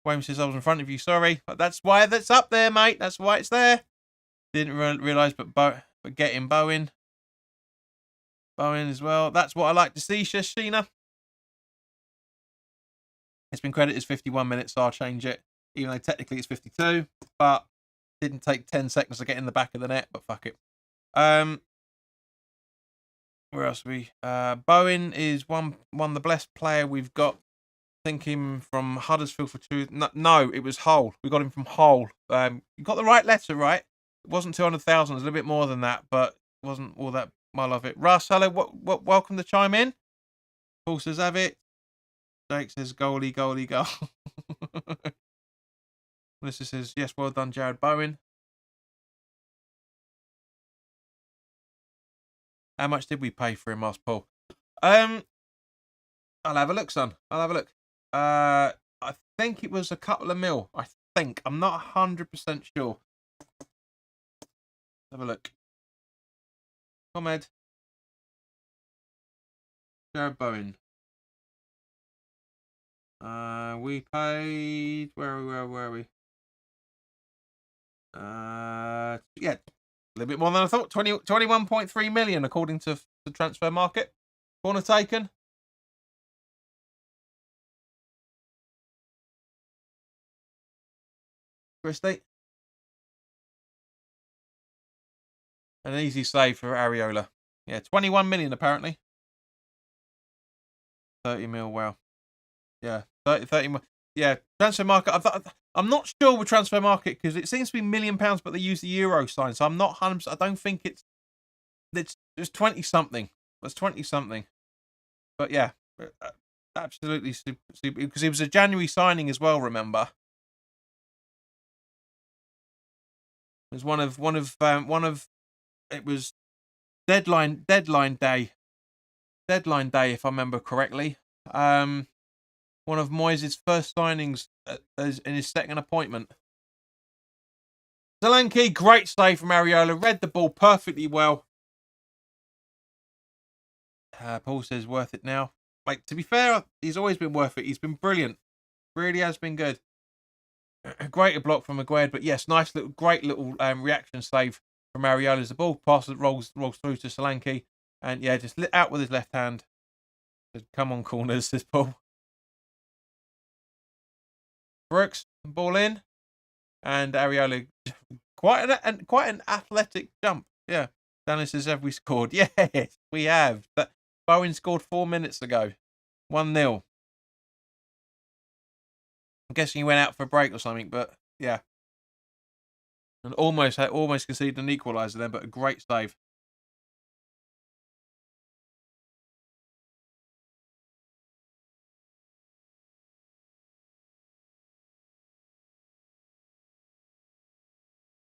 S1: Wayne says, I was in front of you, sorry. But that's why that's up there, mate. That's why it's there. Didn't realise, but get in Bowen. Bowen as well. That's what I like to see, says Sheena. It's been credited as 51 minutes, so I'll change it. Even though technically it's 52. But didn't take 10 seconds to get in the back of the net, but fuck it. Where else are we? Bowen is one the best player we've got. I think him from Huddersfield for 2. No, it was Hull. We got him from Hull. You got the right letter, right? It wasn't 200,000. It was a little bit more than that, but it wasn't all that. I love it. Russ, hello. Welcome to chime in. Paul says, have it. Jake says, goalie, goal. Melissa says, yes, well done, Jared Bowen. How much did we pay for him, asked Paul? I'll have a look, son. I'll have a look. I think it was a couple of mil. I think. I'm not 100% sure. Have a look. Come, Ed. Jared Bowen. We paid. Where are we? Yeah, a little bit more than I thought. 21.3 million according to the transfer market. Corner taken. Christie. An easy save for Areola. Yeah, 21 million apparently. 30 mil, wow. Yeah, 30 mil. Yeah, transfer market. I'm not sure with transfer market because it seems to be £1 million, but they use the euro sign. So I'm not 100%. I don't think it's 20 something. That's 20 something. But yeah, absolutely super because it was a January signing as well. Remember, it was one of. It was deadline day if I remember correctly. One of Moyes' first signings in his second appointment. Solanke, great save from Areola. Read the ball perfectly well. Paul says worth it now. Like, to be fair, he's always been worth it. He's been brilliant. Really has been good. Greater block from Maguire, but yes, great little reaction save from Areola as the ball passes, rolls through to Solanke. And yeah, just lit out with his left hand. Says, come on, corners, says Paul. Brooks, ball in, and Areola, quite an athletic jump. Yeah, Danny says, have we scored? Yes, we have. Bowen scored 4 minutes ago, 1-0. I'm guessing he went out for a break or something, but yeah, and almost conceded an equaliser then, but a great save.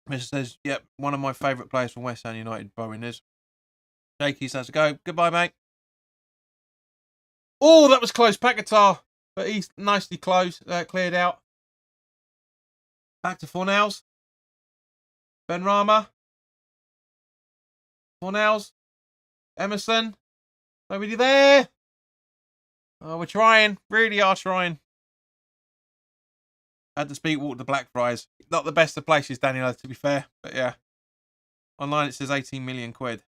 S1: Mr. says, yep, one of my favourite players from West Ham United, Bowen is. Jakey says to go. Goodbye, mate. Oh, that was close. Paquetá, but he's nicely cleared out. Back to Fornals. Benrahma. Fornals. Emerson. Nobody there. Oh, we're trying. Really are trying. Had to speak walk the Blackfriars. Not the best of places, Daniel, to be fair. But yeah. Online it says 18 million quid.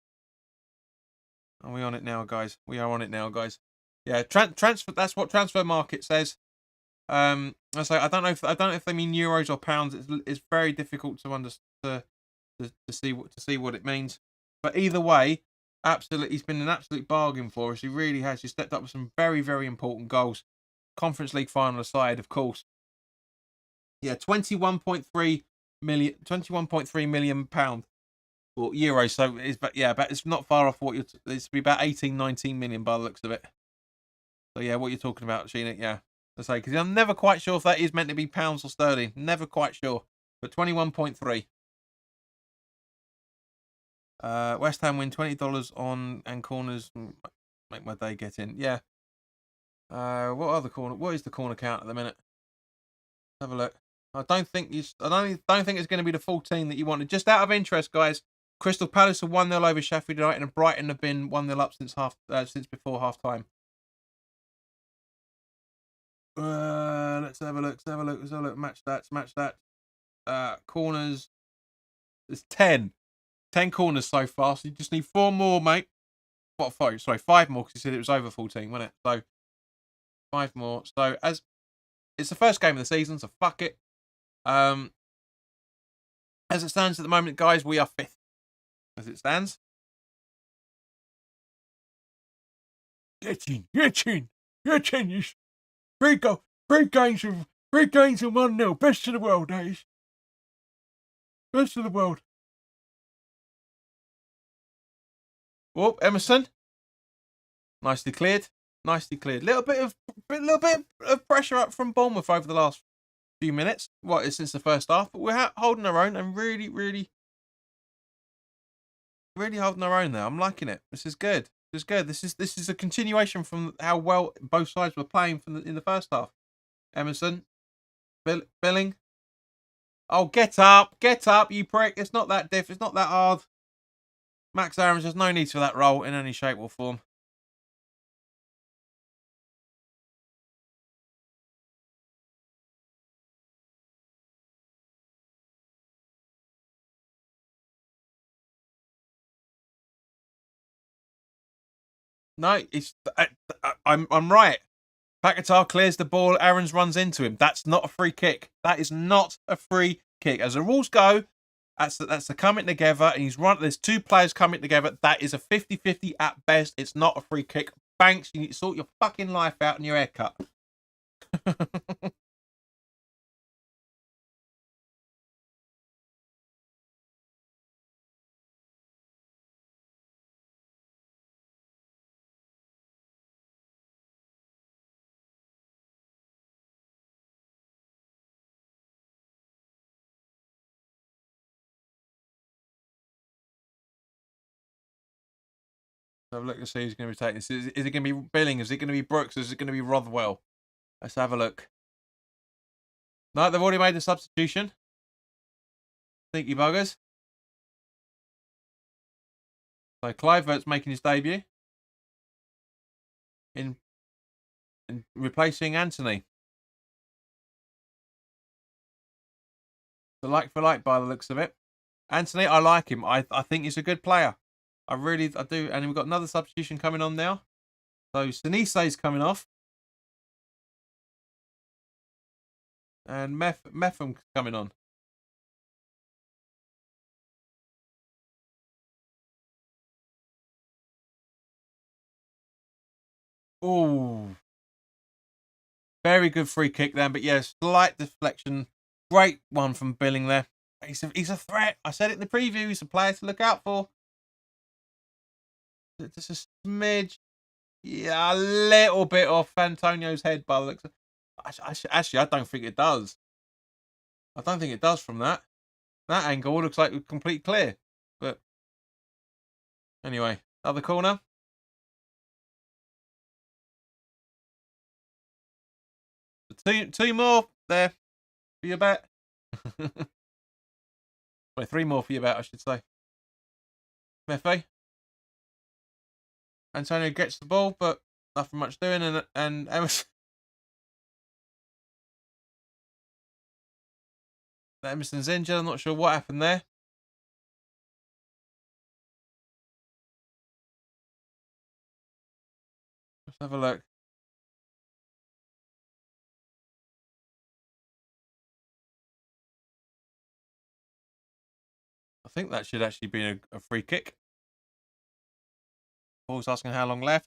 S1: Are we on it now, guys? We are on it now, guys. Yeah, transfer. That's what Transfer Market says. I say I don't know if they mean euros or pounds. It's very difficult to see what it means. But either way, absolutely, he's been an absolute bargain for us. He really has. He stepped up with some very, very important goals. Conference League final aside, of course. Yeah, 21.3 million pound or euros. So it's not far off what it's be about 18, 19 million by the looks of it. So yeah, what you're talking about, Sheena, yeah. I say, because I'm never quite sure if that is meant to be pounds or sterling. Never quite sure. But 21.3. West Ham win $20 on and corners. Make my day get in. Yeah. What is the corner count at the minute? Have a look. I don't think it's going to be the full team that you wanted. Just out of interest, guys, Crystal Palace are 1-0 over Sheffield United, and Brighton have been 1-0 up since before half time. Let's have a look. Match that. Corners. There's 10 corners so far. So you just need 4 more, mate. What? 5 more, because you said it was over 14, wasn't it? So 5 more. So as it's the first game of the season, so fuck it. As it stands at the moment, guys, we are 5th. As it stands. Get in. You 3 games and 1-0. Best in the world, that is. Best in the world. Oh, Emerson. Nicely cleared. Little bit of pressure up from Bournemouth over the last few minutes. Since the first half, but we're holding our own and really holding our own there. I'm liking it. This is good. This is a continuation from how well both sides were playing in the first half. Emerson, Billing. Oh, get up, you prick! It's not that diff. It's not that hard. Max Aarons, there's no need for that role in any shape or form. No, I'm right. Paquetá clears the ball. Aarons runs into him. That's not a free kick. That is not a free kick. As the rules go, that's the coming together. And there's 2 players coming together. That is a 50-50 at best. It's not a free kick. Banks, you need to sort your fucking life out and your haircut. Have a look to see who's going to be taking this. Is it going to be Billing? Is it going to be Brooks? Is it going to be Rothwell? Let's have a look. No, they've already made the substitution. Sneaky buggers. So Clivert's making his debut in replacing Anthony. So like for like by the looks of it. Anthony, I like him. I think he's a good player. I do. And we've got another substitution coming on now. So Sinise's coming off. And Metham coming on. Oh. Very good free kick then. But yeah, slight deflection. Great one from Billing there. He's a threat. I said it in the preview. He's a player to look out for. Just a smidge. Yeah, a little bit off Antonio's head by the looks of. Actually, I don't think it does. I don't think it does from that. That angle looks like a complete clear. But anyway, other corner. Two more there for your bet. Well, 3 more for your bet, I should say. Mefe. Antonio gets the ball, but nothing much doing, and Emerson. Emerson's injured. I'm not sure what happened there. Let's have a look. I think that should actually be a free kick. Paul's asking how long left.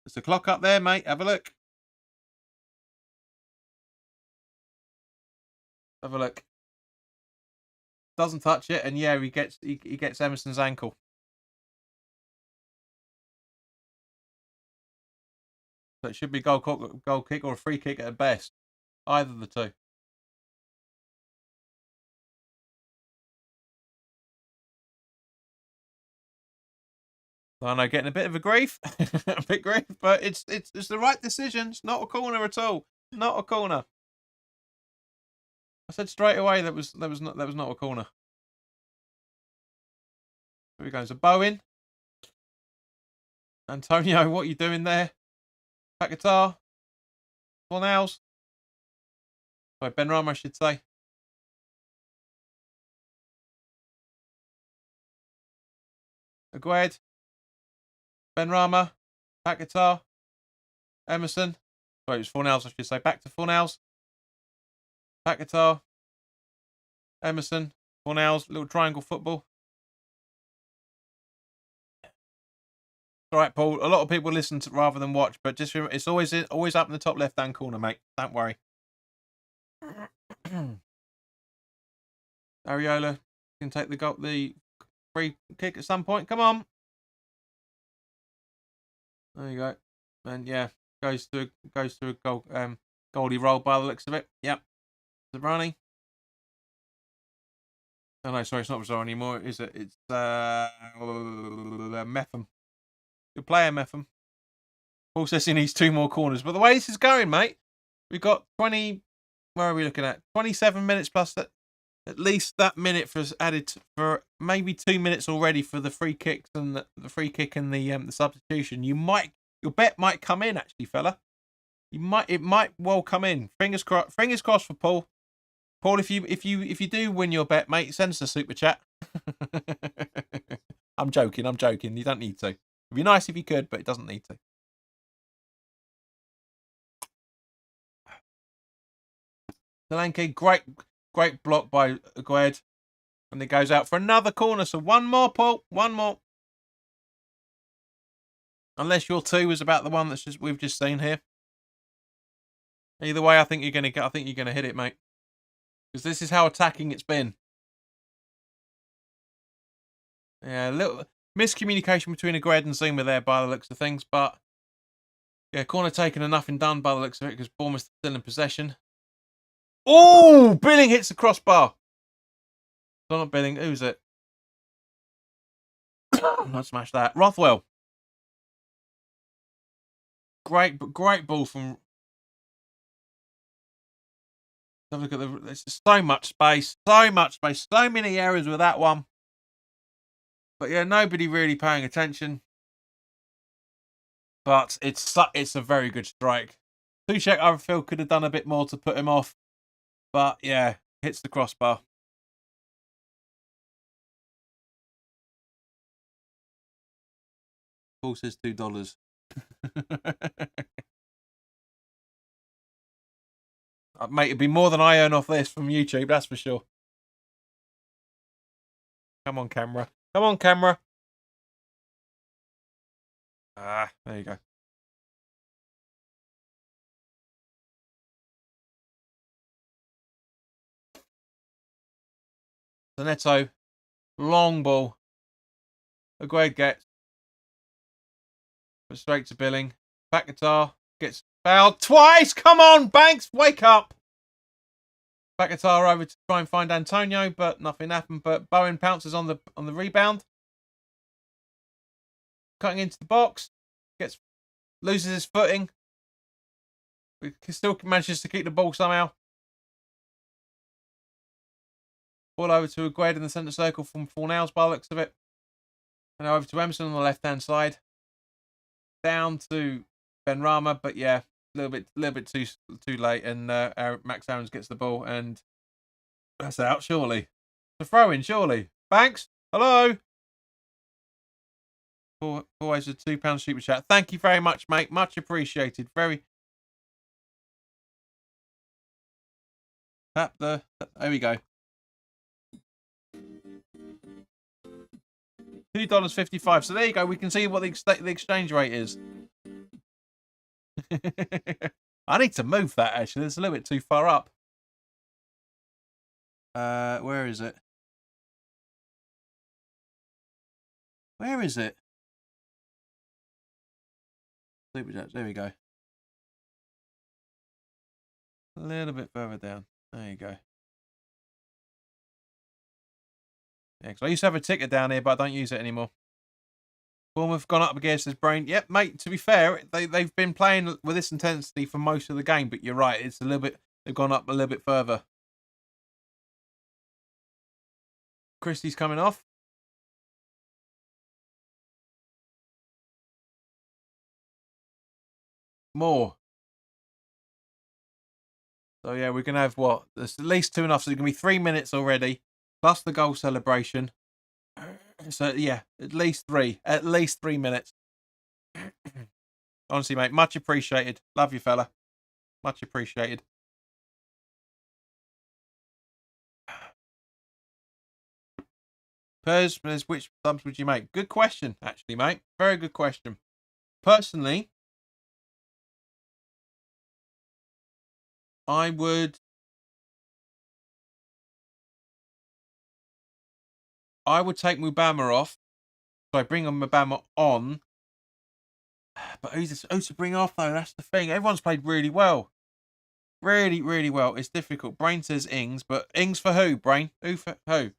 S1: There's the clock up there, mate. Have a look. Have a look. Doesn't touch it, and yeah, he gets Emerson's ankle. So it should be goal kick or a free kick at best. Either of the two. I know, getting a bit of a grief, a bit grief, but it's the right decision. It's not a corner at all. Not a corner. I said straight away that was not a corner. Here we go. So Bowen, Antonio, what are you doing there? Paquetá, Fornals. Sorry, Benrahma, I should say. Agued, Benrahma, Paquetá, Emerson. Sorry, it was Fornals, I should say. Back to Fornals. Paquetá, Emerson, Fornals, little triangle football. All right, Paul. A lot of people listen to rather than watch, but just remember, it's always up in the top left-hand corner, mate. Don't worry. Ariola can take the free kick at some point. Come on. There you go. And yeah, goes to a goal goalie roll by the looks of it. Yep. Zabrani. Oh no, sorry, it's not Zabrani anymore, is it? It's Metham. Good player, Metham. Paul says he needs 2 more corners. But the way this is going, mate, we've got 20. Where are we looking at? 27 minutes plus that. At least that minute for added for maybe 2 minutes already for the free kicks and the free kick and the substitution. Your bet might come in actually, fella. It might well come in. Fingers crossed for Paul. Paul, if you do win your bet, mate, send us a super chat. I'm joking. You don't need to. It'd be nice if you could, but it doesn't need to. Solanke, great block by Agued. And it goes out for another corner. So one more, Paul. One more. Unless your 2 is about the one we've just seen here. Either way, I think you're gonna hit it, mate. Because this is how attacking it's been. Yeah, a little miscommunication between Agued and Zuma there by the looks of things, but yeah, corner taken and nothing done by the looks of it because Bournemouth still in possession. Oh, Billing hits the crossbar. No, not Billing. Who's it? Let's smash that. Rothwell. Great ball from. Have a look at there's just so much space, so many errors with that one. But yeah, nobody really paying attention. But it's a very good strike. Tuchek, I feel, could have done a bit more to put him off. But yeah, hits the crossbar. Paul says $2. Mate, it'd be more than I earn off this from YouTube, that's for sure. Come on, camera. Ah, there you go. Zaneto, long ball. Agued gets straight to Billing. Paquetá gets fouled twice. Come on, Banks, wake up. Paquetá over to try and find Antonio, but nothing happened. But Bowen pounces on the rebound. Cutting into the box. Loses his footing. He still manages to keep the ball somehow. Ball over to Agued in the centre circle from Fornals by the looks of it. And over to Emerson on the left-hand side. Down to Benrahma, but yeah, a little bit too late. And Max Aarons gets the ball, and That's out, surely. The throw-in, surely. Banks, hello. Always a £2 super chat. Thank you very much, mate. Much appreciated. Very. Tap the. There we go. $2.55. So there you go. We can see what the exchange rate is. I need to move that actually. It's a little bit too far up. Where is it? Where is it? There we go. A little bit further down. There you go. Yeah, because I used to have a ticker down here, but I don't use it anymore. Bournemouth gone up against his brain. Yep, mate, to be fair, they've been playing with this intensity for most of the game, but you're right, it's a little bit, they've gone up a little bit further. Christie's coming off. More. So yeah, we're going to have what? There's at least 2.5, so it's going to be 3 minutes already, plus the goal celebration. So yeah, at least 3 minutes. Honestly, mate, much appreciated. Love you, fella. Much appreciated. Pers, which subs would you make? Good question, actually, mate. Very good question. Personally, I would take Mubama off. So I bring on Mubama on. But who's to bring off, though? That's the thing. Everyone's played really well. Really, really well. It's difficult. Brain says Ings, but Ings for who, Brain? Who for who?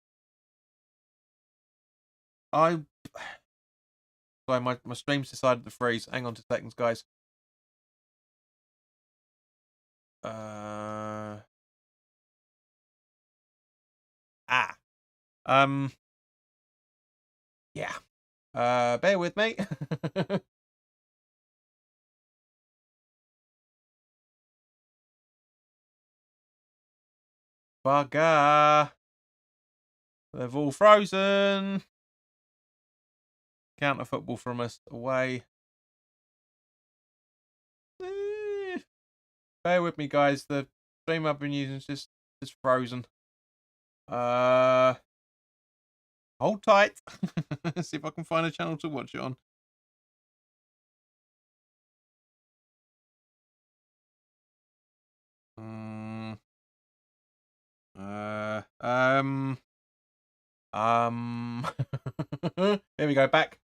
S1: Sorry, my stream's decided to freeze. Hang on 2 seconds, guys. Yeah. Bear with me. Bugger. They've all frozen. Counter football from us away. Bear with me, guys. The stream I've been using is just frozen. Hold tight. See if I can find a channel to watch it on. Here we go, back.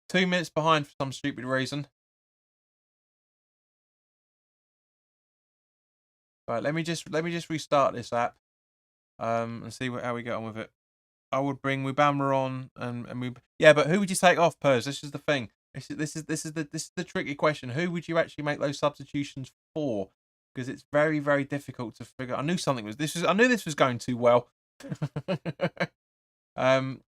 S1: 2 minutes behind for some stupid reason. Right, let me just restart this app, and see how we get on with it. I would bring Mubama on, and yeah, but who would you take off, Pers? This is the thing. This is the tricky question. Who would you actually make those substitutions for? Because it's very, very difficult to figure. I knew something was this. I knew this was going too well. But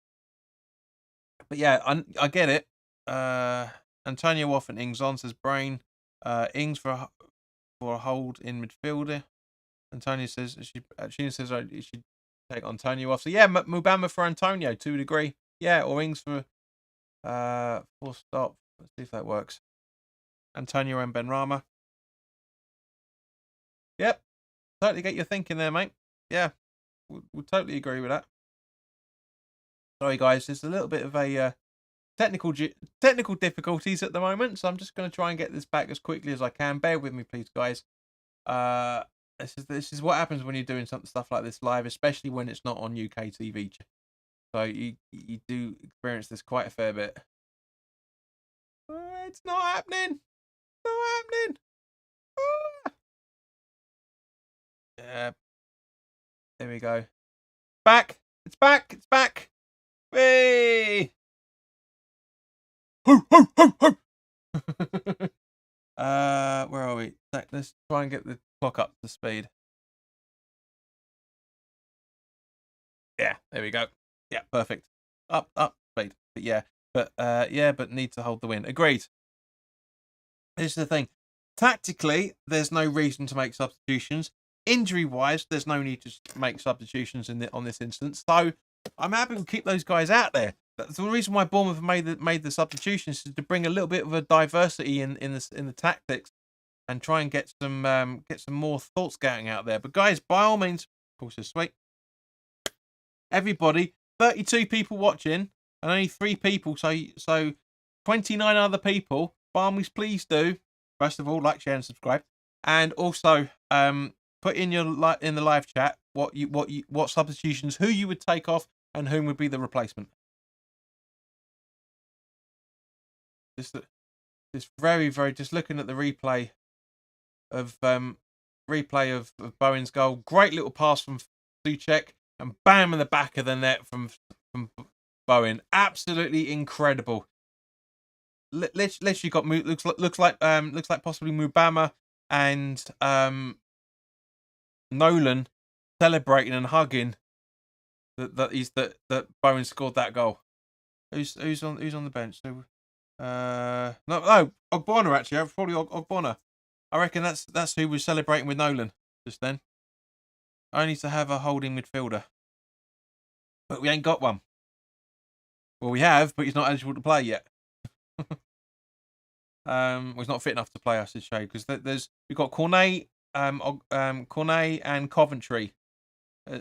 S1: yeah, I get it. Antonio off and Ings on, says Brain. Ings for a hold in midfielder. Antonio says Sheena says you should take Antonio off. So yeah, Mubama for Antonio to a degree. Yeah, or Ings for full stop. Let's see if that works. Antonio and Benrahma. Yep, totally get your thinking there, mate. Yeah, we'll totally agree with that. Sorry, guys, there's a little bit of a technical difficulties at the moment, so I'm just going to try and get this back as quickly as I can. Bear with me, please, guys. This is what happens when you're doing stuff like this live, especially when it's not on UK TV. So you do experience this quite a fair bit. It's not happening. Not happening. Yeah. There we go. Back. It's back. It's back. Hey. Ho ho ho ho. Where are we? Let's try and get the clock up to speed. Yeah, there we go. Yeah, perfect. Up speed. But yeah, but need to hold the win. Agreed. This is the thing. Tactically, there's no reason to make substitutions. Injury-wise, there's no need to make substitutions on this instance. So I'm happy to keep those guys out there. That's the reason why Bournemouth made the substitutions, is to bring a little bit of a diversity in the tactics and try and get some more thought scouting out there. But guys, by all means, of course, it's sweet. Everybody, 32 people watching and only 3 people, so 29 other people. Barmies, please do. First of all, like, share, and subscribe, and also put in in the live chat what substitutions, who you would take off, and whom would be the replacement. Just very, very, just looking at the replay of Bowen's goal. Great little pass from Suchek, and bam in the back of the net from Bowen. Absolutely incredible. Literally got looks like possibly Mubama and Nolan celebrating and hugging that Bowen scored that goal. Who's on the bench? So, no, Ogbonna actually. Probably Ogbonna. I reckon that's who was celebrating with Nolan just then. Only to have a holding midfielder, but we ain't got one. Well, we have, but he's not eligible to play yet. Well, he's not fit enough to play, I should say, because we've got Cornet, Cornet and Coventry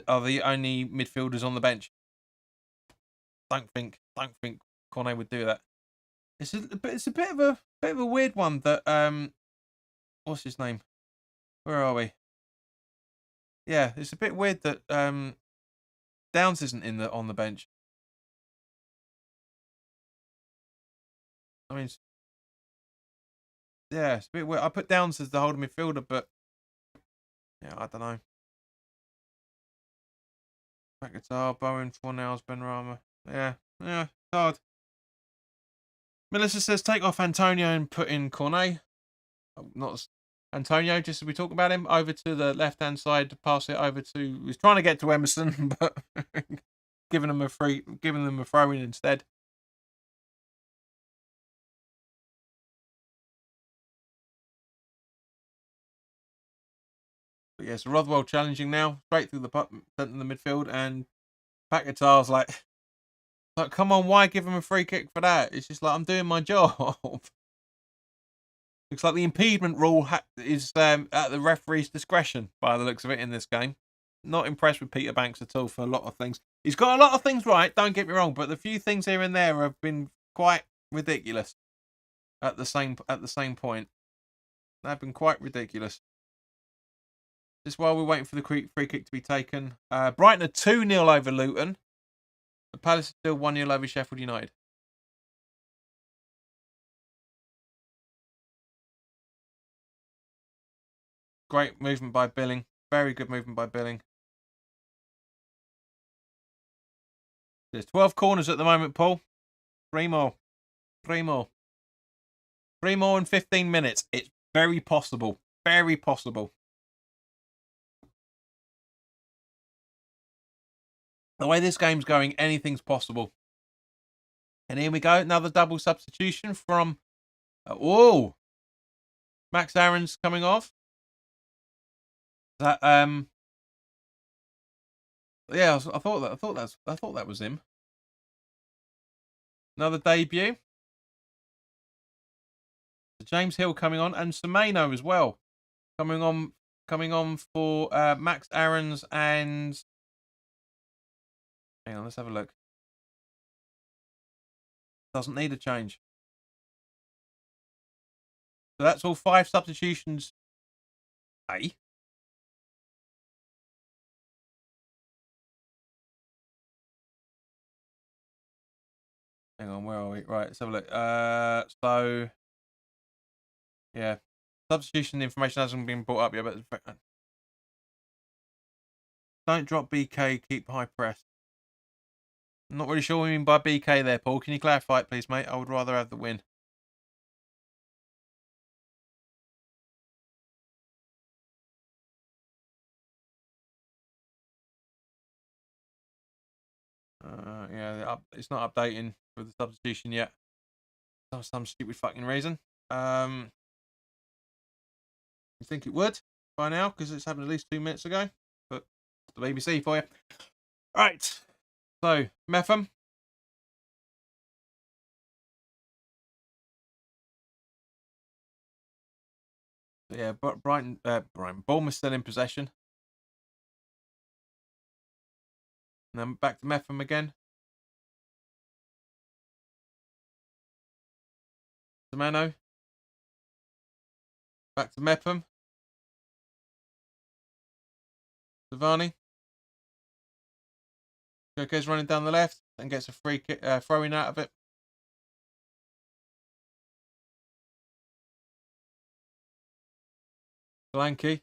S1: are the only midfielders on the bench. Don't think Cornet would do that. It's a bit of a weird one that what's his name? Where are we? Yeah, it's a bit weird that Downs isn't on the bench. I mean, yeah, it's a bit weird. I put Downs as the holding midfielder, but yeah, I don't know. Back guitar, Bowen, Fornals, Benrahma. Yeah, it's hard. Melissa says take off Antonio and put in Cornet. Not Antonio, just as we talk about him, over to the left-hand side to pass it over to. He was trying to get to Emerson, but giving them a throw-in instead. But yes, Rothwell challenging now, straight through the centre of the midfield, and Paquetá's like, come on, why give him a free kick for that? It's just like, I'm doing my job. Looks like the impediment rule is at the referee's discretion, by the looks of it, in this game. Not impressed with Peter Banks at all for a lot of things. He's got a lot of things right, don't get me wrong, but the few things here and there have been quite ridiculous at the same point. They've been quite ridiculous. Just while we're waiting for the free kick to be taken. Brighton are 2-0 over Luton. The Palace are still 1-0 over Sheffield United. Great movement by Billing. Very good movement by Billing. There's 12 corners at the moment, Paul. 3 more. 3 more. 3 more in 15 minutes. It's very possible. Very possible. The way this game's going, anything's possible. And here we go. Another double substitution from... Max Aaron's coming off. That yeah, I thought that was him. Another debut. James Hill coming on, and Semenyo as well, coming on for Max Aaron's and. Hang on, let's have a look. Doesn't need a change. So that's all 5 substitutions. Hang on, where are we? Right, let's have a look. So yeah, substitution information hasn't been brought up yet, but don't drop BK, keep high press. I'm not really sure what you mean by BK there, Paul. Can you clarify it, please, mate? I would rather have the win. Yeah, it's not updating for the substitution yet. For some stupid fucking reason. You think it would by now because it's happened at least 2 minutes ago. But the BBC for you. Right. So, Metham. So yeah, but Brighton, Bournemouth still in possession. And then back to Metham again. Semeno. Back to Metham. Savani. Koke's running down the left and gets a free kick, throw-in out of it. Solanke.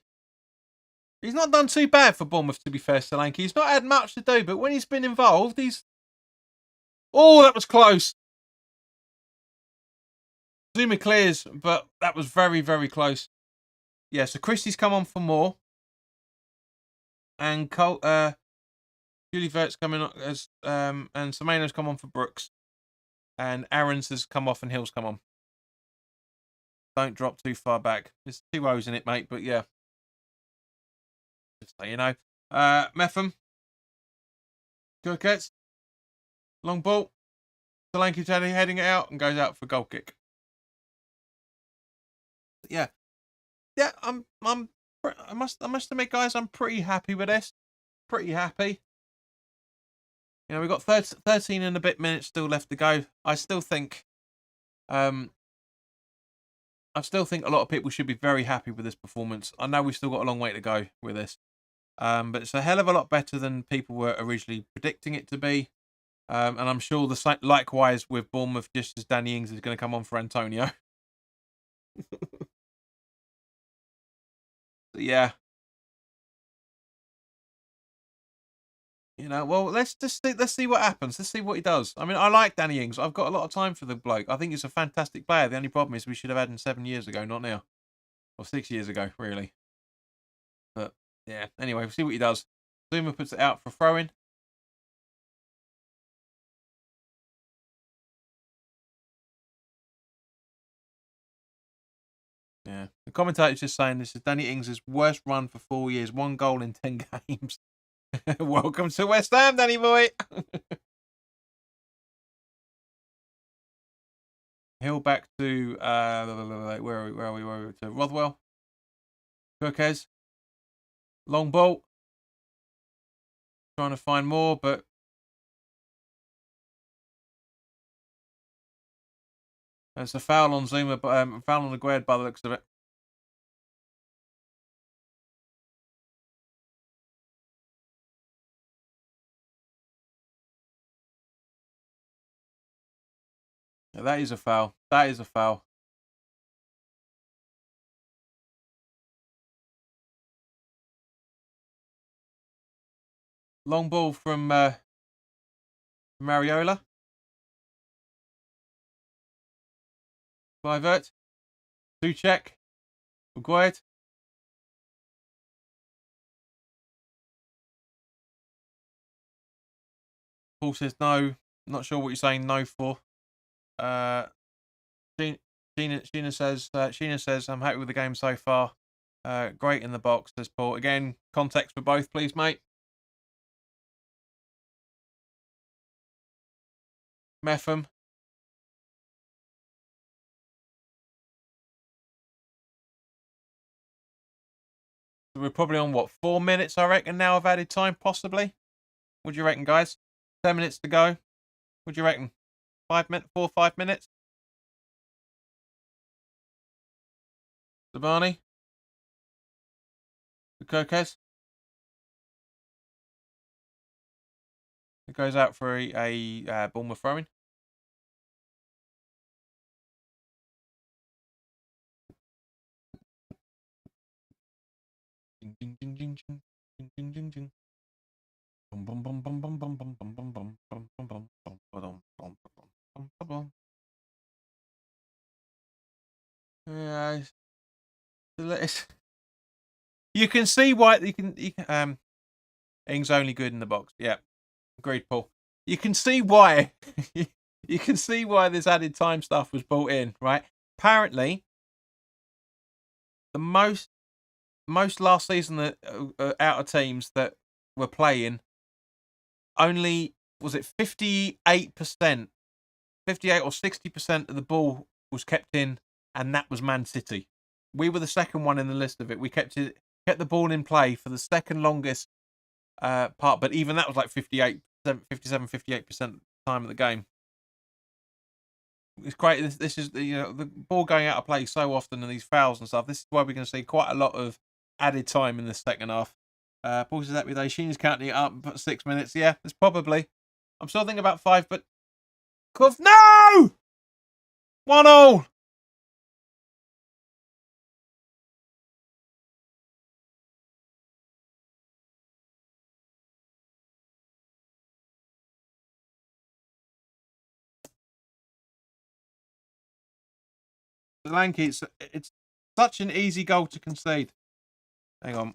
S1: He's not done too bad for Bournemouth, to be fair, Solanke. He's not had much to do, but when he's been involved, he's... Oh, that was close. Zuma clears, but that was very, very close. Yeah, so Christie's come on for more. And Julie Vert's coming on, and Semeno's come on for Brooks. And Aaron's has come off and Hill's come on. Don't drop too far back. There's 2 O's in it, mate, but yeah. Just so you know. Metham. Kirkets. Long ball. Solanke heading it out and goes out for goal kick. Yeah. Yeah, I must admit, guys, I'm pretty happy with this. Pretty happy. You know, we've got 13 and a bit minutes still left to go. I still think a lot of people should be very happy with this performance. I know we've still got a long way to go with this. But it's a hell of a lot better than people were originally predicting it to be. And I'm sure likewise with Bournemouth, just as Danny Ings is going to come on for Antonio. Yeah. You know, well, let's see what happens. Let's see what he does. I mean, I like Danny Ings. I've got a lot of time for the bloke. I think he's a fantastic player. The only problem is we should have had him 7 years ago, not now. Or 6 years ago, really. But, yeah. Anyway, we'll see what he does. Zuma puts it out for throwing. Yeah. The commentator's just saying this is Danny Ings' worst run for 4 years. 1 goal in 10 games. Welcome to West Ham, Danny boy. Hill back to where are we? To Rothwell. Kirkes. Long ball. Trying to find more, but there's a foul on Zuma, foul on Aguerd by the looks of it. Yeah, that is a foul. That is a foul. Long ball from Mariola. Clivert. Suchek. Aguerd. Paul says no. Not sure what you're saying no for. Sheena says I'm happy with the game so far. Great in the box, says Paul. Again, context for both, please, mate. Metham. So we're probably on, what, 4 minutes, I reckon, now of added time, possibly? What do you reckon, guys? 10 minutes to go. What do you reckon? 5 minutes? Zabani? Kirkes? It goes out for a Bournemouth throwing. Ding ding ding ding ding ding ding ding ding. Bum bum bum bum bum bum bum bum bum bum bum bum bum bum bum bum bum bum. Yeah, you can see why you can Ings only good in the box. Yeah, agreed, Paul. You can see why. You can see why this added time stuff was brought in, right? Apparently, the most most last season that out of teams that were playing, only was it 58%, 58 or 60% of the ball was kept in, and that was Man City. We were the second one in the list of it. We kept the ball in play for the second longest part, but even that was like 58%, 57, 58% of the time of the game. It's great. This is the ball going out of play so often and these fouls and stuff. This is why we're going to see quite a lot of added time in the second half. Paul says that with Sheen's counting it up for 6 minutes. Yeah, it's probably. I'm still thinking about 5, but Clough, no! 1-1. Solanke, it's such an easy goal to concede. Hang on.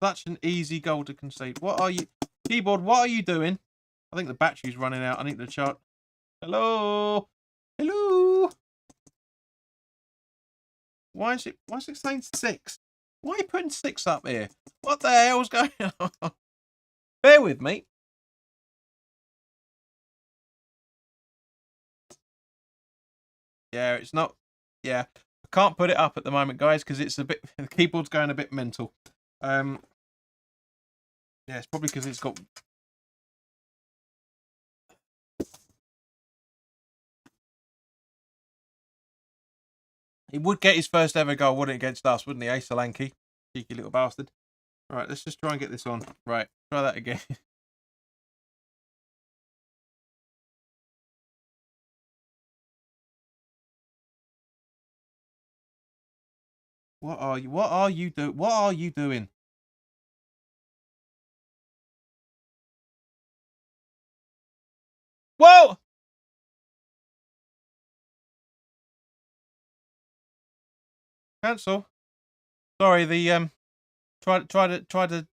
S1: Such an easy goal to concede. What are you... Keyboard, what are you doing? I think the battery's running out. I need to chart. Hello? Hello? Why is it saying 6? Why are you putting 6 up here? What the hell's going on? Bear with me. Yeah, it's not... Yeah. I can't put it up at the moment, guys, because it's a bit... The keyboard's going a bit mental. Yeah, it's probably because it's got... He would get his first ever goal, wouldn't he, against us, wouldn't he, Solanke? Cheeky little bastard. Right, let's just try and get this on. Right, try that again. What are you doing? Whoa! Cancel. Sorry, the try to